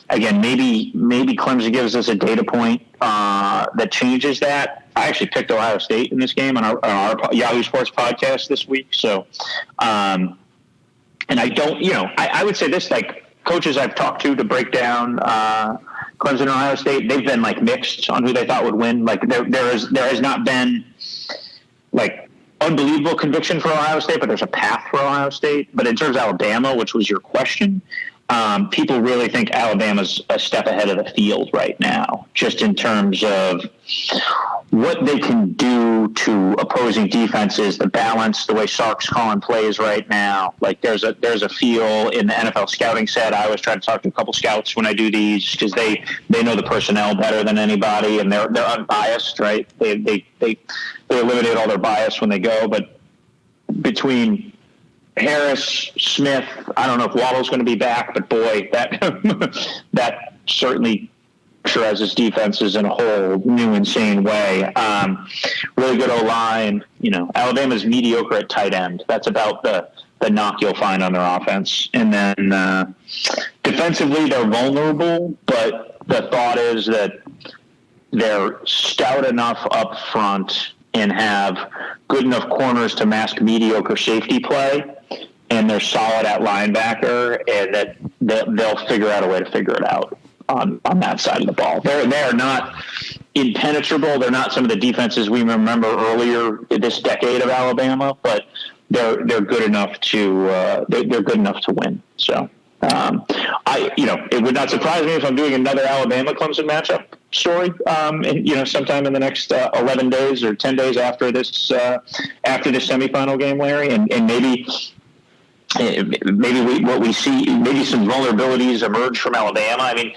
again, maybe Clemson gives us a data point that changes that. I actually picked Ohio State in this game on our Yahoo Sports podcast this week. So, and I don't, I would say this, like, coaches I've talked to break down Clemson and Ohio State, they've been mixed on who they thought would win. Like there has not been unbelievable conviction for Ohio State, but there's a path for Ohio State. But in terms of Alabama, which was your question, people really think Alabama's a step ahead of the field right now, just in terms of what they can do to opposing defenses, the balance, the way Sark's calling plays right now. Like there's a feel in the NFL scouting set. I always try to talk to a couple scouts when I do these because they know the personnel better than anybody, and they're unbiased, right? They eliminate all their bias when they go, but between Harris, Smith, I don't know if Waddle's going to be back, but boy, that certainly pressurizes defenses in a whole new, insane way. Really good O-line. Alabama's mediocre at tight end. That's about the knock you'll find on their offense. And then defensively, they're vulnerable, but the thought is that they're stout enough up front and have good enough corners to mask mediocre safety play, and they're solid at linebacker, and that they'll figure out a way to figure it out on that side of the ball. They're not, impenetrable. They're not some of the defenses we remember earlier this decade of Alabama, but they're good enough to they're good enough to win. So it would not surprise me if I'm doing another Alabama Clemson matchup story. Sometime in the next 11 days or 10 days after this semifinal game, Larry, and maybe what we see, maybe some vulnerabilities emerge from Alabama. I mean,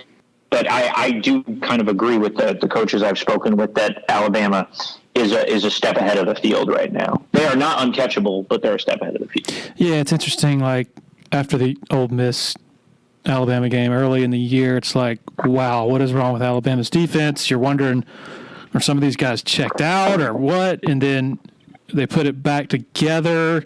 but I do kind of agree with the coaches I've spoken with that Alabama is a step ahead of the field right now. They are not uncatchable, but they're a step ahead of the field. Yeah, it's interesting. Like after the Ole Miss Alabama game early in the year, it's like, wow, what is wrong with Alabama's defense? You're wondering, are some of these guys checked out or what? And then they put it back together,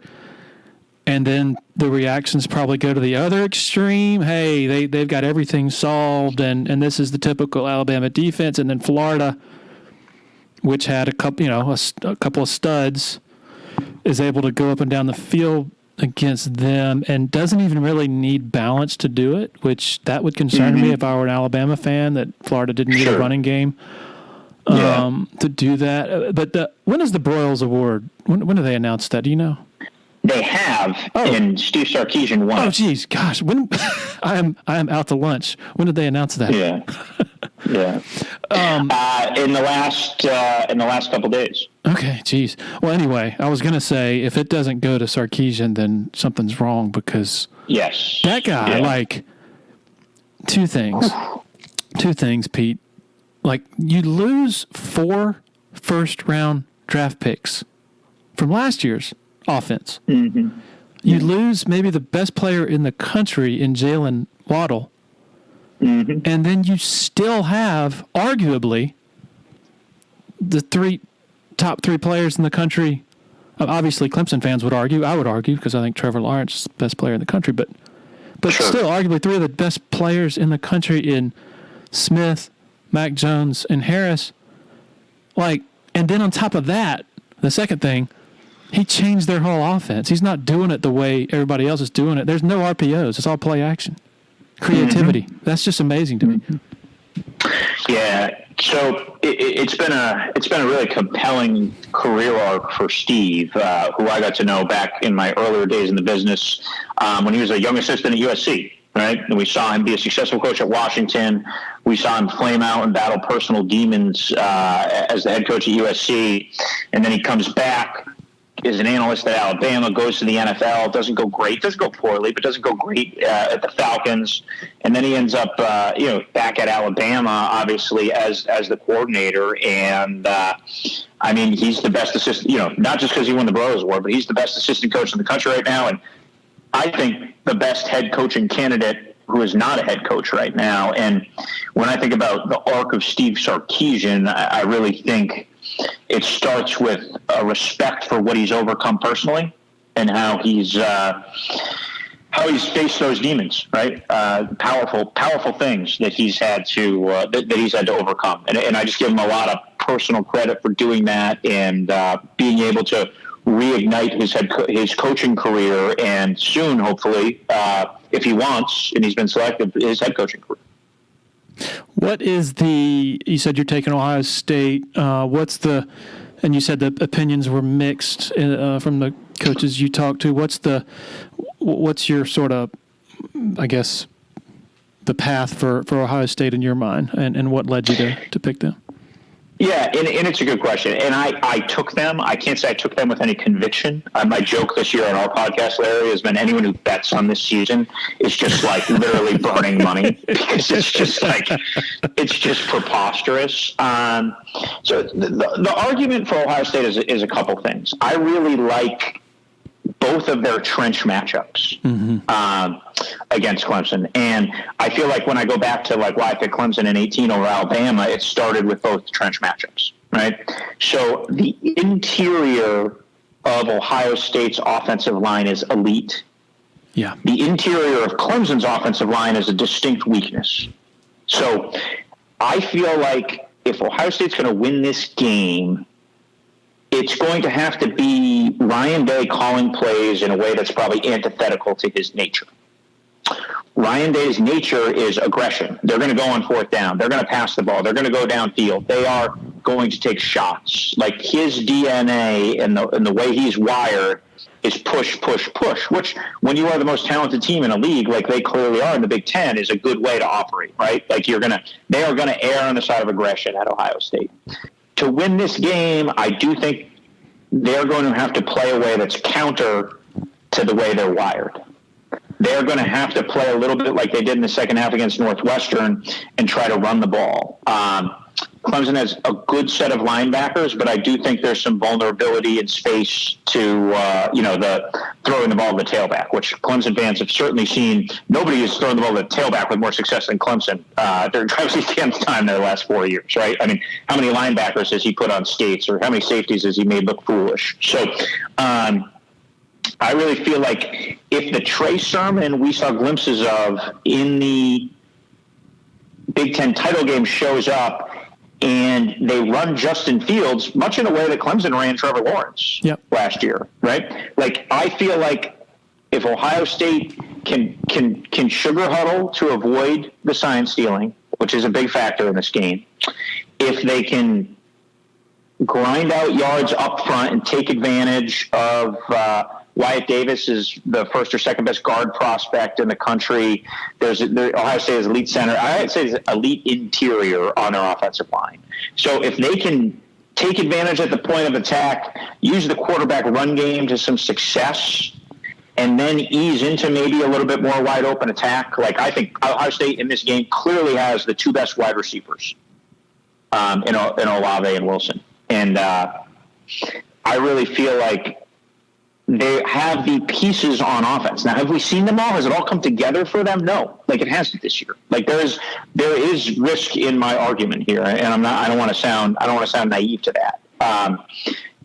and then the reactions probably go to the other extreme. Hey, they've got everything solved, and this is the typical Alabama defense. And then Florida, which had a couple of studs, is able to go up and down the field against them and doesn't even really need balance to do it, which that would concern me if I were an Alabama fan, that Florida didn't need a running game to do that. But when is the Broyles Award? When do they announce that? Do you know? They have, and Steve Sarkisian won. Oh, geez, gosh, when I am out to lunch. When did they announce that? Yeah. In the last couple days. Okay, geez. Well, anyway, I was gonna say if it doesn't go to Sarkisian, then something's wrong, because that guy, like, two things, Pete. Like, you lose 4 first-round draft picks from last year's offense. Mm-hmm. You lose maybe the best player in the country in Jalen Waddle. Mm-hmm. And then you still have, arguably, the top three players in the country. Obviously, Clemson fans would argue. I would argue, because I think Trevor Lawrence is the best player in the country. But still, arguably, 3 of the best players in the country in Smith, Mac Jones, and Harris. Like, and then on top of that, the second thing, he changed their whole offense. He's not doing it the way everybody else is doing it. There's no RPOs. It's all play action. Creativity. Mm-hmm. That's just amazing to me. Yeah. So it's been a really compelling career arc for Steve, who I got to know back in my earlier days in the business when he was a young assistant at USC. Right, and we saw him be a successful coach at Washington. We saw him flame out and battle personal demons as the head coach at USC, and then he comes back is an analyst at Alabama, goes to the NFL, doesn't go great, doesn't go poorly, but doesn't go great at the Falcons. And then he ends up, back at Alabama, obviously, as the coordinator. And, I mean, he's the best assistant, not just because he won the Broyles Award, but he's the best assistant coach in the country right now. And I think the best head coaching candidate who is not a head coach right now. And when I think about the arc of Steve Sarkisian, I really think it starts with a respect for what he's overcome personally and how he's faced those demons, right? Powerful things that he's had to overcome, and I just give him a lot of personal credit for doing that and being able to reignite his coaching career, and soon, hopefully, if he wants, and he's been selected, his head coaching career. What is you said you're taking Ohio State. And you said the opinions were mixed from the coaches you talked to. What's your sort of, I guess, the path for Ohio State in your mind, and what led you to pick them? Yeah, and it's a good question. And I took them. I can't say I took them with any conviction. My joke this year on our podcast, Larry, has been anyone who bets on this season is just like literally burning money, because it's just preposterous. So the argument for Ohio State is a couple things. I really like both of their trench matchups against Clemson. And I feel like when I go back to like why I picked Clemson in 18 over Alabama, it started with both trench matchups, right? So the interior of Ohio State's offensive line is elite. Yeah. The interior of Clemson's offensive line is a distinct weakness. So I feel like if Ohio State's going to win this game, it's going to have to be Ryan Day calling plays in a way that's probably antithetical to his nature. Ryan Day's nature is aggression. They're going to go on fourth down. They're going to pass the ball. They're going to go downfield. They are going to take shots. Like his DNA and the way he's wired is push, push, push, which when you are the most talented team in a league, like they clearly are in the Big Ten, is a good way to operate, right? Like they are going to err on the side of aggression at Ohio State. To win this game, I do think they're going to have to play a way that's counter to the way they're wired. They're going to have to play a little bit like they did in the second half against Northwestern and try to run the ball. Clemson has a good set of linebackers, but I do think there's some vulnerability in space to, the throwing the ball to the tailback, which Clemson fans have certainly seen. Nobody has thrown the ball to the tailback with more success than Clemson during Travis Etienne's time in the last 4 years, right? I mean, how many linebackers has he put on skates, or how many safeties has he made look foolish? So I really feel like if the Trey Sermon we saw glimpses of in the Big Ten title game shows up, and they run Justin Fields, much in the way that Clemson ran Trevor Lawrence last year, right? Like, I feel like if Ohio State can sugar huddle to avoid the sign stealing, which is a big factor in this game, if they can grind out yards up front and take advantage of Wyatt Davis is the first or second best guard prospect in the country. Ohio State has elite center. I'd say it's elite interior on their offensive line. So if they can take advantage at the point of attack, use the quarterback run game to some success, and then ease into maybe a little bit more wide open attack, like I think Ohio State in this game clearly has the two best wide receivers in Olave and Wilson. And I really feel like they have the pieces on offense. Now, have we seen them all? Has it all come together for them? No. Like, it hasn't this year. Like, there is risk in my argument here, and I don't want to sound naive to that.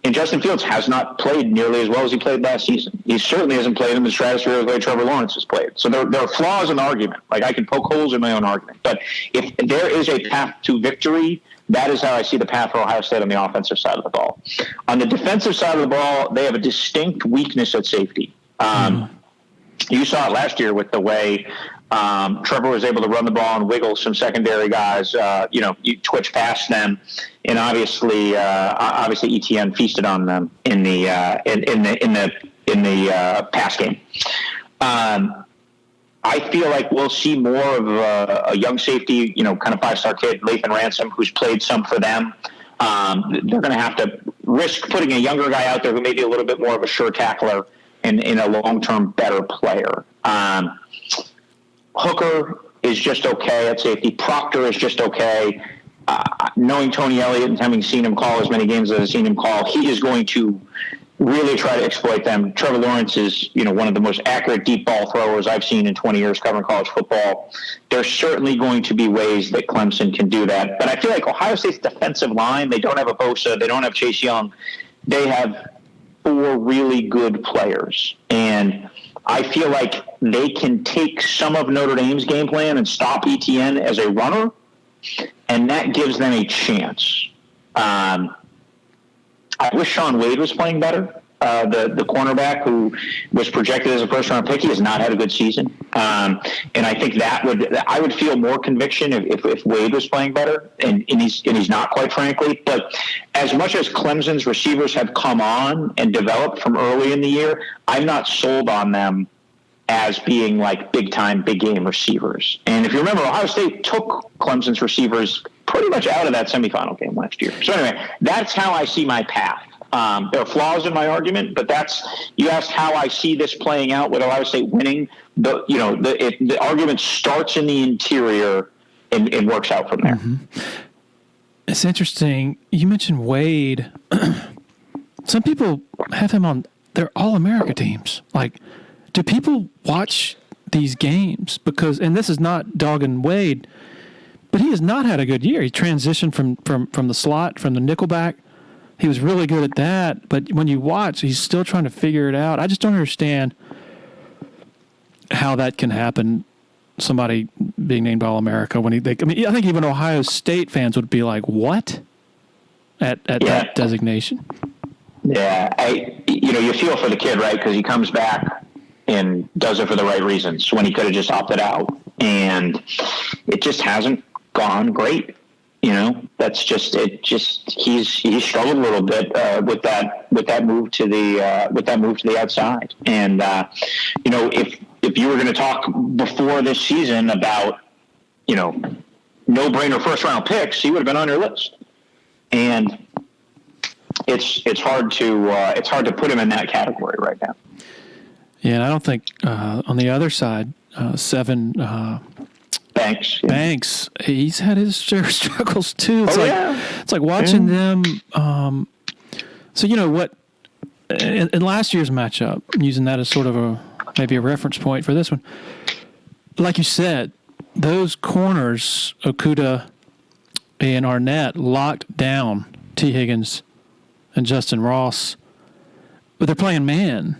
And Justin Fields has not played nearly as well as he played last season. He certainly hasn't played in the stratosphere the way Trevor Lawrence has played. So there are flaws in the argument. Like, I can poke holes in my own argument. But if there is a path to victory, that is how I see the path for Ohio State on the offensive side of the ball. On the defensive side of the ball, they have a distinct weakness at safety. You saw it last year with the way Trevor was able to run the ball and wiggle some secondary guys. You twitch past them, and obviously Etienne feasted on them in the pass game. I feel like we'll see more of a young safety, kind of five-star kid, Lathan Ransom, who's played some for them. They're going to have to risk putting a younger guy out there who may be a little bit more of a sure tackler and a long-term better player. Hooker is just okay at safety. Proctor is just okay. Knowing Tony Elliott and having seen him call as many games as I've seen him call, he is going to really try to exploit them. Trevor Lawrence is, one of the most accurate deep ball throwers I've seen in 20 years covering college football. There's certainly going to be ways that Clemson can do that. But I feel like Ohio State's defensive line, they don't have a Bosa, they don't have Chase Young. They have four really good players. And I feel like they can take some of Notre Dame's game plan and stop Etienne as a runner, and that gives them a chance. I wish Shaun Wade was playing better. The cornerback who was projected as a first-round pick, he has not had a good season. And I think I would feel more conviction if Wade was playing better, and he's not, quite frankly. But as much as Clemson's receivers have come on and developed from early in the year, I'm not sold on them as being like big-time, big-game receivers. And if you remember, Ohio State took Clemson's receivers pretty much out of that semifinal game last year. So anyway, that's how I see my path. There are flaws in my argument, but you asked how I see this playing out with Ohio State winning. The argument starts in the interior and works out from there. Mm-hmm. It's interesting. You mentioned Wade. Some people have him on their All-America teams. Like, do people watch these games? And this is not dogging Wade, but he has not had a good year. He transitioned from the slot, from the nickelback. He was really good at that, but when you watch, he's still trying to figure it out. I just don't understand how that can happen. Somebody being named All-America I think even Ohio State fans would be like, "What?" at that designation. Yeah, you feel for the kid, right? Because he comes back and does it for the right reasons when he could have just opted out, and it just hasn't gone great. That's just it. He's struggled a little bit with that move to the outside. And if you were going to talk before this season about no-brainer first-round picks, he would have been on your list. And it's hard to put him in that category right now. Yeah, and I don't think on the other side, Seven Banks, he's had his share of struggles too. It's like watching them. So what? In last year's matchup, using that as sort of maybe a reference point for this one, like you said, those corners, Okudah and Arnett, locked down T. Higgins and Justin Ross, but they're playing man.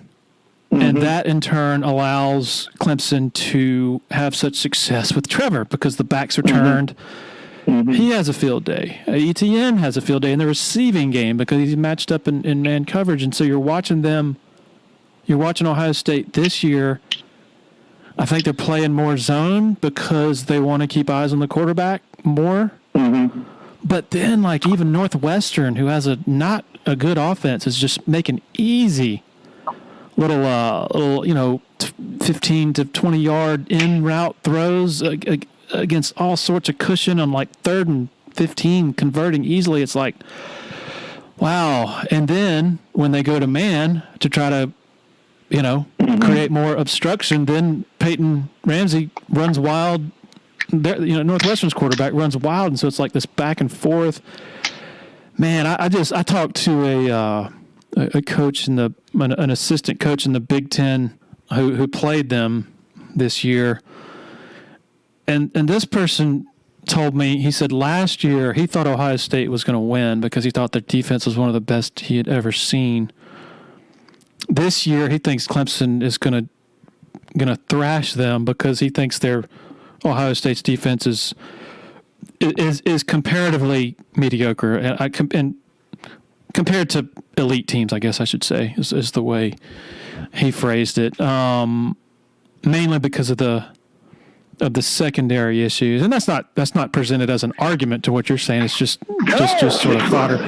Mm-hmm. And that, in turn, allows Clemson to have such success with Trevor because the backs are turned. Mm-hmm. He has a field day. ETN has a field day in the receiving game because he's matched up in man coverage. And so you're watching Ohio State this year. I think they're playing more zone because they want to keep eyes on the quarterback more. Mm-hmm. But then, even Northwestern, who has not a good offense, is just making easy little 15 to 20 yard in route throws against all sorts of cushion on 3rd and 15, converting easily. It's like, wow. And then when they go to man to try to, create more obstruction, then Peyton Ramsey runs wild. Northwestern's quarterback runs wild. And so it's like this back and forth. Man, I talked to a coach an assistant coach in the Big Ten who played them this year. And this person told me, he said last year he thought Ohio State was going to win because he thought their defense was one of the best he had ever seen. This year he thinks Clemson is going to thrash them because he thinks their Ohio State's defense is comparatively mediocre. And compared to elite teams, I guess I should say, is the way he phrased it. Mainly because of the secondary issues, and that's not presented as an argument to what you're saying. It's just sort of fodder.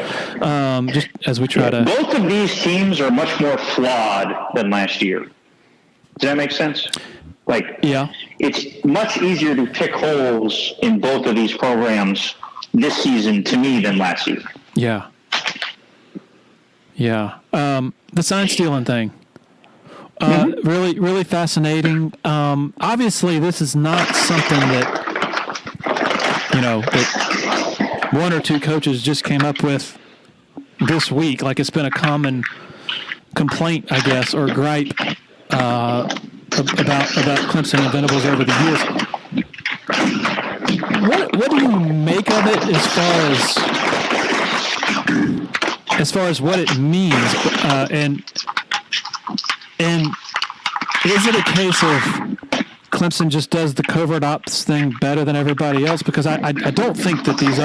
Just as we try to. Both of these teams are much more flawed than last year. Does that make sense? It's much easier to pick holes in both of these programs this season to me than last year. Yeah. Yeah. The sign stealing thing. Really, really fascinating. Obviously, this is not something that one or two coaches just came up with this week. It's been a common complaint, I guess, or gripe about Clemson and Venables over the years. What do you make of it as far as what it means, and is it a case of Clemson just does the covert ops thing better than everybody else? Because I don't think that these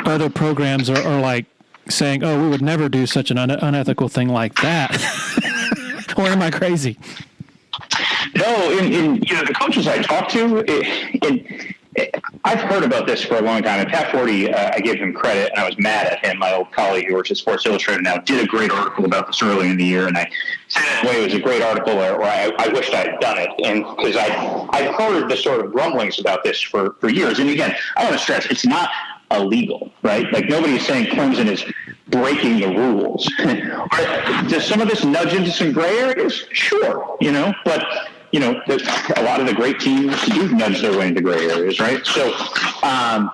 other programs are saying, oh, we would never do such an unethical thing like that. Or am I crazy? No, the coaches I talked to, I've heard about this for a long time. And Pat Forty, I gave him credit, and I was mad at him. My old colleague who works at Sports Illustrated now did a great article about this early in the year, and I said in a way it was a great article, or I wished I had done it, and because I've heard the sort of rumblings about this for years. And again, I want to stress, it's not illegal, right? Nobody's saying Clemson is breaking the rules. Does some of this nudge into some gray areas? Sure, but a lot of the great teams do nudge their way into gray areas, right? So, but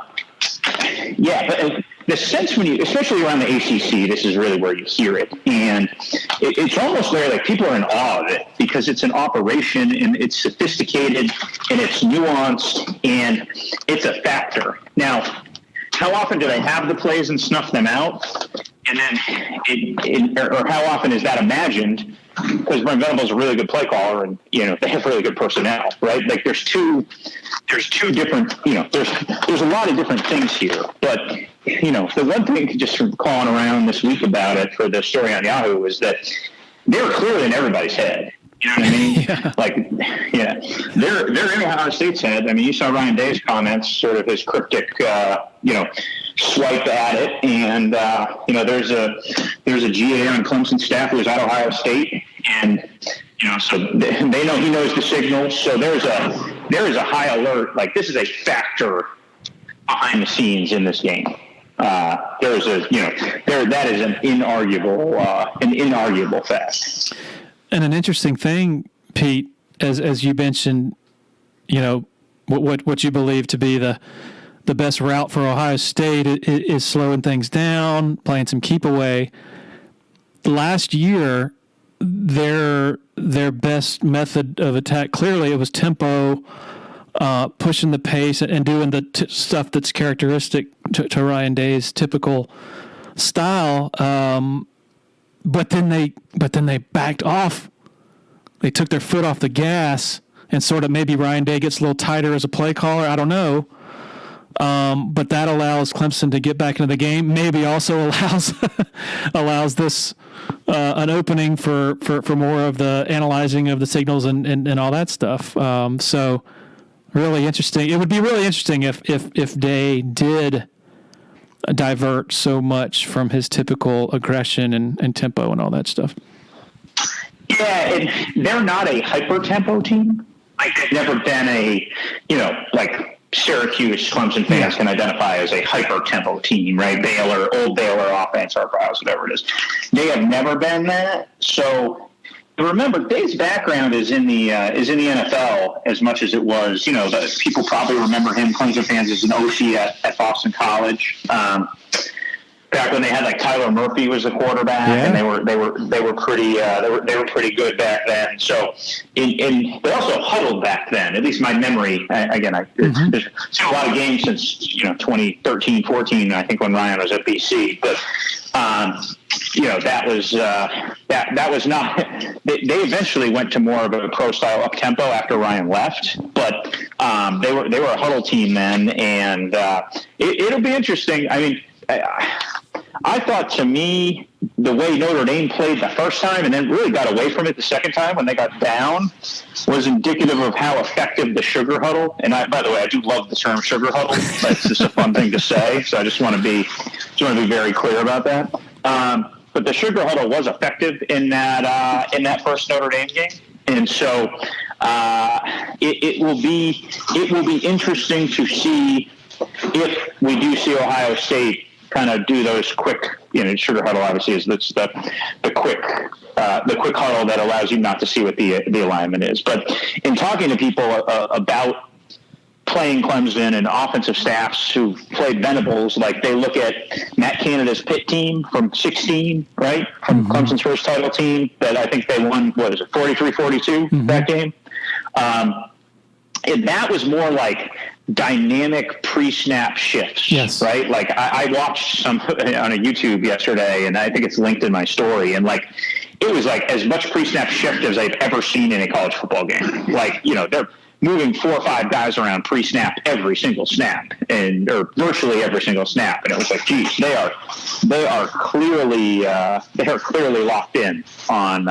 the sense when especially around the ACC, this is really where you hear it. And it's almost there people are in awe of it because it's an operation and it's sophisticated and it's nuanced and it's a factor. Now, how often do they have the plays and snuff them out? And then, or how often is that imagined? Because Brent Venables is a really good play caller, and they have really good personnel, right? There's two different, there's a lot of different things here. But the one thing just from calling around this week about it for the story on Yahoo is that they were clearly in everybody's head, You know what I mean? Yeah. Like, yeah, they're in Ohio State's head. I mean, you saw Ryan Day's comments, sort of his cryptic, swipe at it. And, there's a GA on Clemson staff who's at Ohio State. And, so they know he knows the signals. So there is a high alert. Like, this is a factor behind the scenes in this game. That is an inarguable fact. And an interesting thing, Pete, as you mentioned, what you believe to be the best route for Ohio State is slowing things down, playing some keep away. Last year, their best method of attack, clearly it was tempo, pushing the pace and doing the stuff that's characteristic to Ryan Day's typical style. But then they backed off. They took their foot off the gas, and sort of maybe Ryan Day gets a little tighter as a play caller. I don't know. But that allows Clemson to get back into the game. Maybe also allows this an opening for more of the analyzing of the signals and all that stuff. So really interesting. It would be really interesting if Day did divert so much from his typical aggression and tempo and all that stuff. Yeah, and they're not a hyper-tempo team. Like, they've never been like Syracuse Clemson fans can identify as a hyper-tempo team, right? Old Baylor offense, or Browse, whatever it is. They have never been that. So remember, Dave's background is in the NFL as much as it was. People probably remember him, Clemson fans, as an OC at Boston College. Back when they had like Tyler Murphy was the quarterback, and they were pretty good back then. So, they also huddled back then. At least my memory. There's a lot of games since 2013, 14. I think when Ryan was at BC, but that was not. They eventually went to more of a pro style up tempo after Ryan left, but they were a huddle team then, and it'll be interesting. I mean. I thought, to me, the way Notre Dame played the first time and then really got away from it the second time when they got down was indicative of how effective the sugar huddle. And by the way, I do love the term sugar huddle. That's just a fun thing to say. So I just want to be very clear about that. But the sugar huddle was effective in that first Notre Dame game, and so it will be interesting to see if we do see Ohio State kind of do those quick, sugar huddle obviously is the quick huddle that allows you not to see what the alignment is. But in talking to people about playing Clemson and offensive staffs who played Venables, like they look at Matt Canada's Pitt team from 16, right? From Clemson's first title team that I think they won, 43-42 that game. And that was more like dynamic pre-snap shifts, right? Like I watched some on a YouTube yesterday, and I think it's linked in my story, and like it was like as much pre-snap shift as I've ever seen in a college football game. Like, they're moving 4 or 5 guys around pre-snap every single snap, or virtually every single snap, and it was like, geez, they are clearly locked in on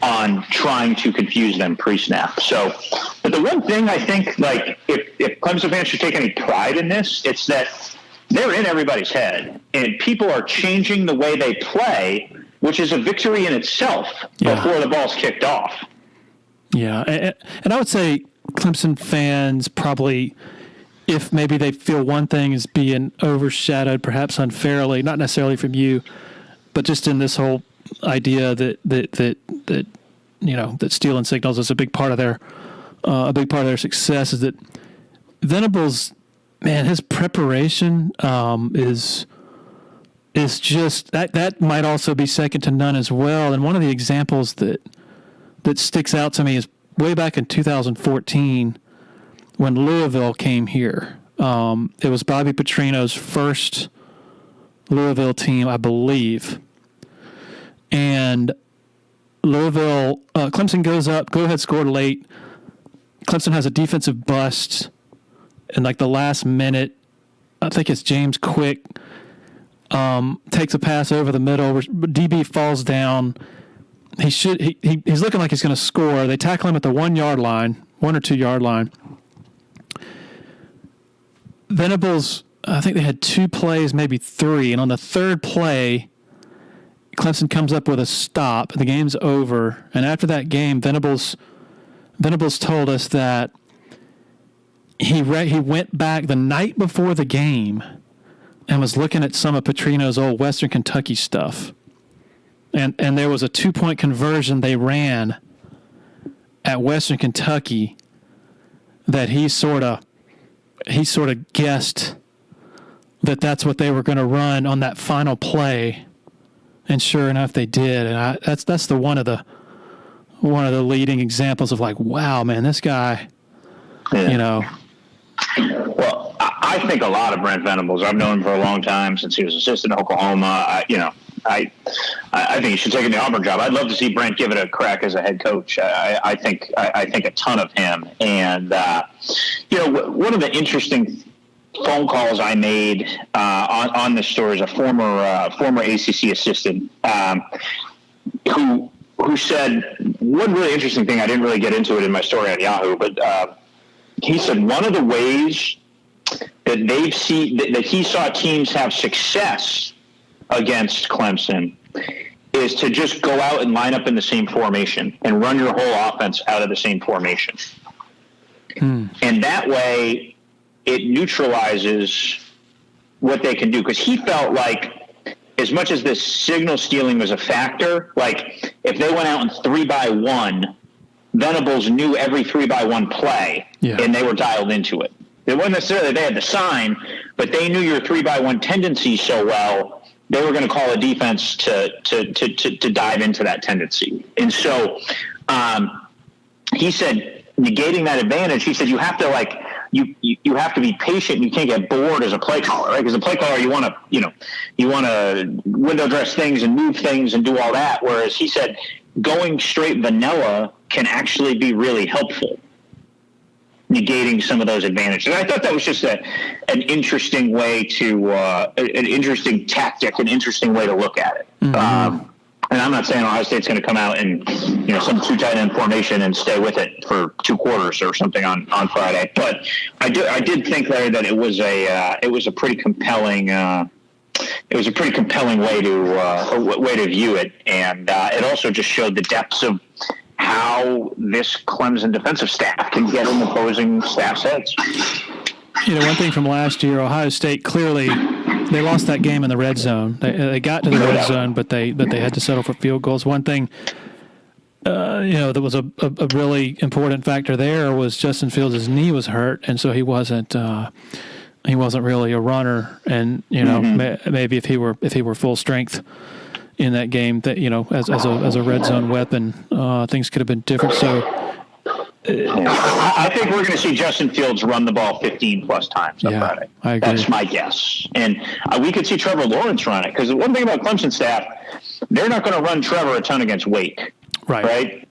on trying to confuse them pre-snap. So, but the one thing I think, like, if Clemson fans should take any pride in this, it's that they're in everybody's head, and people are changing the way they play, which is a victory in itself before the ball's kicked off. Yeah, and I would say Clemson fans probably, if maybe they feel one thing is being overshadowed perhaps unfairly, not necessarily from you, but just in this whole idea that stealing signals is a big part of their success, is that Venables, man, his preparation is just that might also be second to none as well. And one of the examples that sticks out to me is way back in 2014 when Louisville came here. It was Bobby Petrino's first Louisville team, I believe. And Louisville, Clemson goes up, go ahead, scored late. Clemson has a defensive bust in like the last minute. I think it's James Quick takes a pass over the middle. DB falls down. he's looking like he's going to score. They tackle him at the 1 or 2 yard line. Venables, I think they had 2 plays, maybe 3, and on the 3rd play, Clemson comes up with a stop. The game's over, and after that game, Venables told us that he went back the night before the game and was looking at some of Petrino's old Western Kentucky stuff. And there was a 2-point conversion they ran at Western Kentucky that he sort of guessed that that's what they were going to run on that final play, and sure enough, they did. And that's one of the leading examples of like, wow, man, this guy, you know. Well, I think a lot of Brent Venables. I've known him for a long time, since he was assistant at Oklahoma. I think he should take the Auburn job. I'd love to see Brent give it a crack as a head coach. I think a ton of him. And one of the interesting phone calls I made on this story is a former ACC assistant who said one really interesting thing. I didn't really get into it in my story on Yahoo, but he said one of the ways that he saw teams have success against Clemson is to just go out and line up in the same formation and run your whole offense out of the same formation. And that way it neutralizes what they can do. Because he felt like, as much as this signal stealing was a factor, like if they went out in 3-by-1, Venables knew every 3-by-1 play, and they were dialed into it. It wasn't necessarily they had the sign, but they knew your 3-by-1 tendency so well, they were going to call a defense to dive into that tendency. And so he said, negating that advantage, he said you have to you have to be patient. You can't get bored as a play caller, right? Because a play caller, you want to window dress things and move things and do all that. Whereas he said going straight vanilla can actually be really helpful, negating some of those advantages. And I thought that was just an interesting way to an interesting tactic, an interesting way to look at it. Mm-hmm. And I'm not saying Ohio State's going to come out and some 2 tight end formation and stay with it for 2 quarters or something on Friday. But I did think, Larry, that it was a pretty compelling way to view it, and it also just showed the depths of how this Clemson defensive staff can get in opposing staff's heads. One thing from last year, Ohio State clearly they lost that game in the red zone. They got to the red zone, but they had to settle for field goals. One thing, that was a really important factor there was Justin Fields' knee was hurt, and so he wasn't really a runner. And maybe if he were full strength in that game, that as a red zone weapon, things could have been different. So. I think we're going to see Justin Fields run the ball 15-plus times on Friday. I agree. That's my guess. And we could see Trevor Lawrence run it, because the one thing about Clemson staff, they're not going to run Trevor a ton against Wake. Right?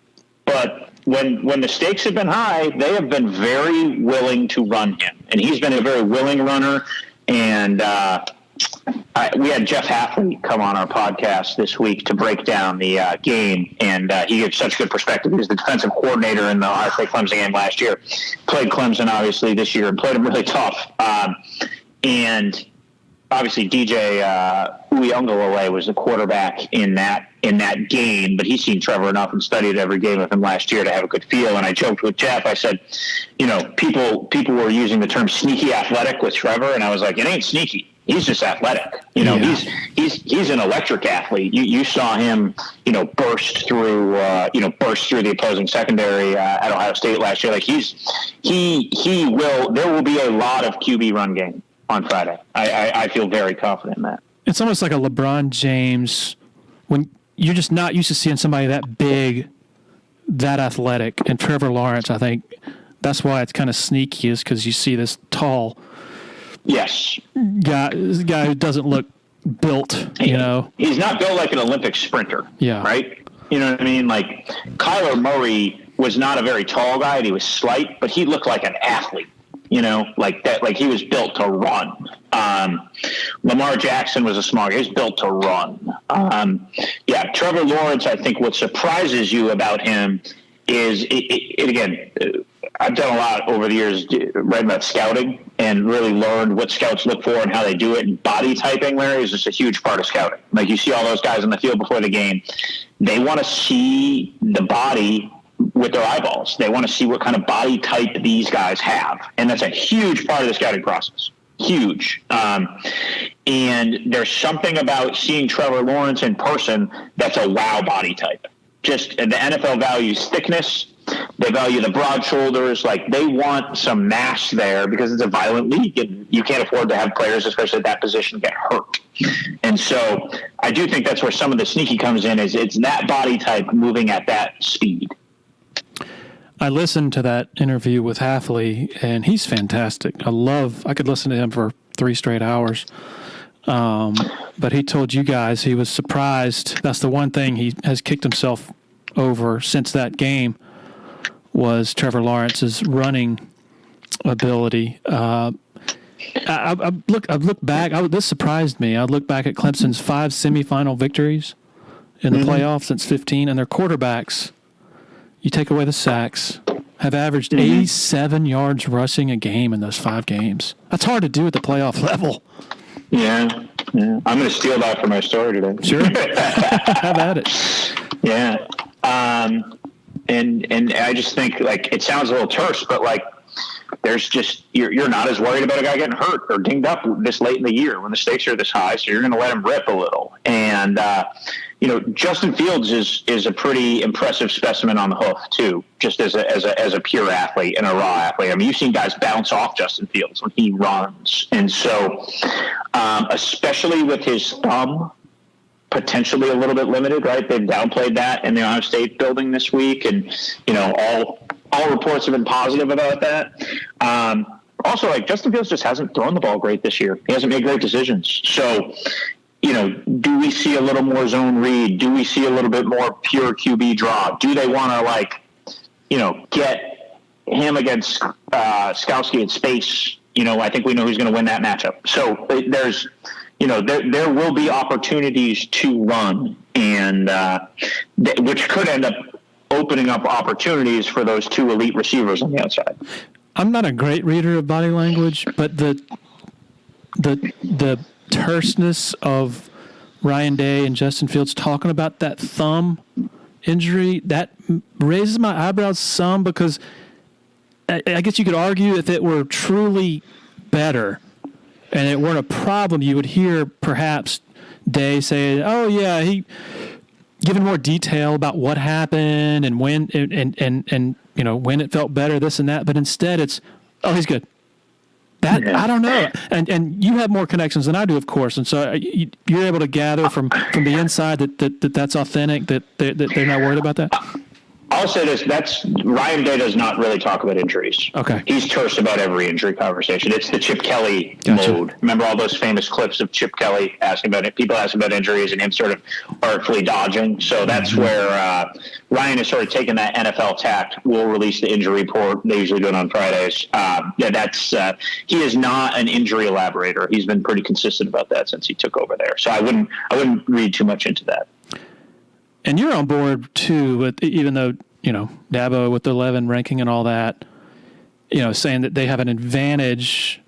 But when the stakes have been high, they have been very willing to run him. And he's been a very willing runner. And we had Jeff Hafley come on our podcast this week to break down the game, and he gave such good perspective. He was the defensive coordinator in the Ohio State Clemson game last year. Played Clemson, obviously, this year, and played him really tough. And obviously, DJ Uiagalelei was the quarterback in that game, but he's seen Trevor enough and studied every game with him last year to have a good feel. And I joked with Jeff. I said, people were using the term sneaky athletic with Trevor, and I was like, it ain't sneaky. He's just athletic. He's an electric athlete. You saw him, burst through the opposing secondary at Ohio State last year. Like there will be a lot of QB run game on Friday. I feel very confident in that. It's almost like a LeBron James when you're just not used to seeing somebody that big, that athletic. And Trevor Lawrence, I think that's why it's kind of sneaky, is because you see this tall guy who doesn't look built, He's not built like an Olympic sprinter, right? You know what I mean? Like Kyler Murray was not a very tall guy, and he was slight, but he looked like an athlete, like that, like he was built to run. Lamar Jackson was a small guy. He's built to run. Trevor Lawrence, I think what surprises you about him is, again, I've done a lot over the years writing about scouting and really learned what scouts look for and how they do it. And body typing, Larry, is just a huge part of scouting. Like, you see all those guys on the field before the game. They want to see the body with their eyeballs. They want to see what kind of body type these guys have. And that's a huge part of the scouting process. Huge. And there's something about seeing Trevor Lawrence in person that's a wow body type. Just the NFL values thickness. They value the broad shoulders. Like, they want some mass there because it's a violent league, and you can't afford to have players, especially at that position, get hurt. And so I do think that's where some of the sneaky comes in, is it's that body type moving at that speed. I listened to that interview with Hafley, and he's fantastic. I could listen to him for 3 straight hours. But he told you guys he was surprised. That's the one thing he has kicked himself over since that game, was Trevor Lawrence's running ability. I've looked back. This surprised me. I looked back at Clemson's 5 semifinal victories in the playoffs since 15, and their quarterbacks, you take away the sacks, have averaged 87 yards rushing a game in those 5 games. That's hard to do at the playoff level. Yeah. I'm going to steal that for my story today. Sure. Have at it. Yeah. And I just think, like, it sounds a little terse, but, like, there's just, you're not as worried about a guy getting hurt or dinged up this late in the year when the stakes are this high, so you're going to let him rip a little. And, Justin Fields is a pretty impressive specimen on the hoof too, just as a pure athlete and a raw athlete. I mean, you've seen guys bounce off Justin Fields when he runs. And so, especially with his thumb potentially a little bit limited, right? They've downplayed that in the Ohio State building this week. And, all reports have been positive about that. Also, like, Justin Fields just hasn't thrown the ball great this year. He hasn't made great decisions. So, do we see a little more zone read? Do we see a little bit more pure QB draw? Do they want to, get him against Skowski in space? I think we know who's going to win that matchup. So there's, there will be opportunities to run, and which could end up opening up opportunities for those 2 elite receivers on the outside. I'm not a great reader of body language, but the terseness of Ryan Day and Justin Fields talking about that thumb injury, that raises my eyebrows some, because I guess you could argue if it were truly better and it weren't a problem, you would hear perhaps Day say, "Oh yeah, he giving more detail about what happened and when and when it felt better, this and that." But instead, it's, "Oh, he's good." I don't know. And you have more connections than I do, of course. And so you're able to gather from the inside that's authentic, that they're not worried about that. I'll say this: Ryan Day does not really talk about injuries. Okay. He's terse about every injury conversation. It's the Chip Kelly mode. Remember all those famous clips of Chip Kelly asking about it? People asking about injuries and him sort of artfully dodging. So that's where Ryan is sort of taking that NFL tact. We'll release the injury report. They usually do it on Fridays. He is not an injury elaborator. He's been pretty consistent about that since he took over there. So I wouldn't read too much into that. And you're on board too, with, even though, Dabo with the 11 ranking and all that, saying that they have an advantage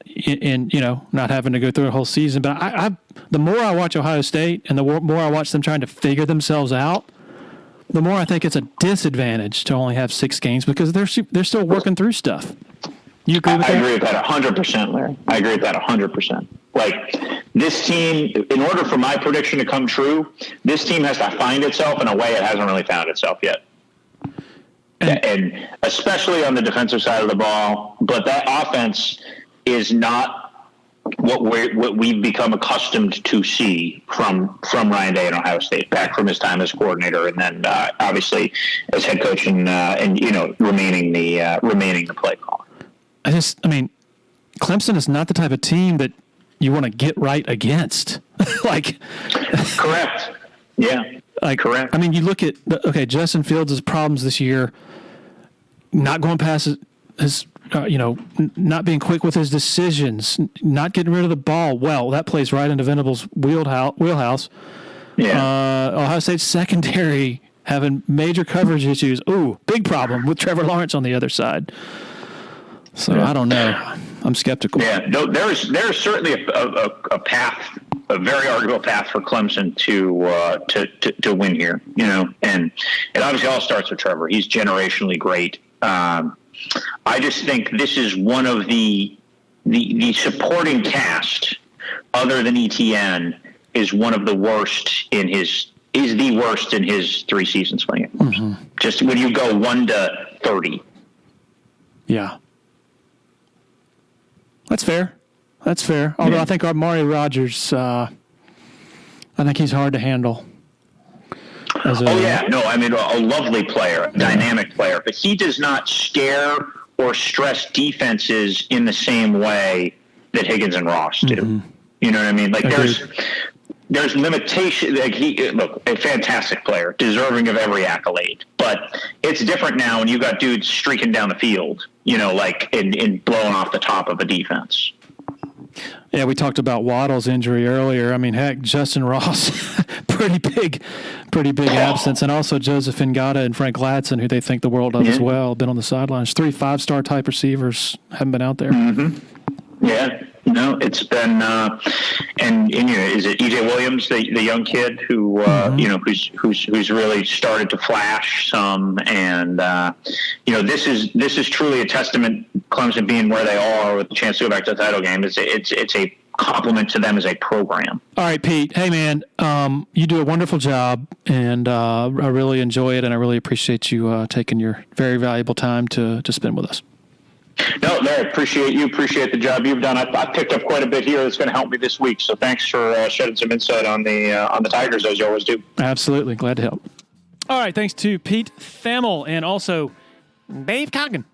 in not having to go through a whole season. But I the more I watch Ohio State and the more I watch them trying to figure themselves out, the more I think it's a disadvantage to only have 6 games, because they're still working through stuff. You agree with that? I agree with that 100%, Larry. I agree with that 100%. Like, this team, in order for my prediction to come true, this team has to find itself in a way it hasn't really found itself yet. And especially on the defensive side of the ball. But that offense is not what we've become accustomed to see from Ryan Day in Ohio State, back from his time as coordinator, and then obviously as head coach and remaining the play caller. Clemson is not the type of team that you want to get right against. Correct. Yeah. Correct. You look at Justin Fields' problems this year, not going past his not being quick with his decisions, not getting rid of the ball. Well, that plays right into Venable's wheelhouse. Yeah. Ohio State's secondary having major coverage issues. Ooh, big problem with Trevor Lawrence on the other side. So I don't know. I'm skeptical. Yeah, no, there's certainly a path, a very arguable path for Clemson to win here. And it obviously all starts with Trevor. He's generationally great. I just think this is one of the supporting cast, other than ETN, is one of the worst in his 3 seasons playing at Clemson. Mm-hmm. Just when you go 1 to 30. Yeah. That's fair. Although I think Amari Rodgers, I think he's hard to handle. No, I mean, a lovely player, a dynamic player, but he does not scare or stress defenses in the same way that Higgins and Ross do. Mm-hmm. You know what I mean? Like there's limitation. Like a fantastic player, deserving of every accolade, but it's different now when you got dudes streaking down the field, like in blowing off the top of a defense. Yeah, we talked about Waddle's injury earlier. I mean, heck, Justin Ross, pretty big absence, and also Joseph Ngata and Frank Ladson, who they think the world of as well, been on the sidelines. 3 5-star type receivers haven't been out there. Mm-hmm. Yeah, no, it's been, and is it EJ Williams, the young kid who who's really started to flash some, and this is truly a testament. Clemson being where they are with the chance to go back to the title game, it's a compliment to them as a program. All right, Pete. Hey, man, you do a wonderful job, and I really enjoy it, and I really appreciate you taking your very valuable time to spend with us. No, I appreciate you. Appreciate the job you've done. I picked up quite a bit here that's going to help me this week. So thanks for shedding some insight on the Tigers, as you always do. Absolutely. Glad to help. All right. Thanks to Pete Thamel and also Dave Coggin.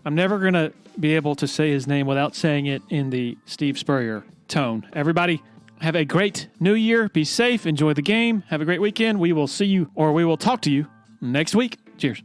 I'm never going to be able to say his name without saying it in the Steve Spurrier tone. Everybody, have a great new year. Be safe. Enjoy the game. Have a great weekend. We will see you, or we will talk to you next week. Cheers.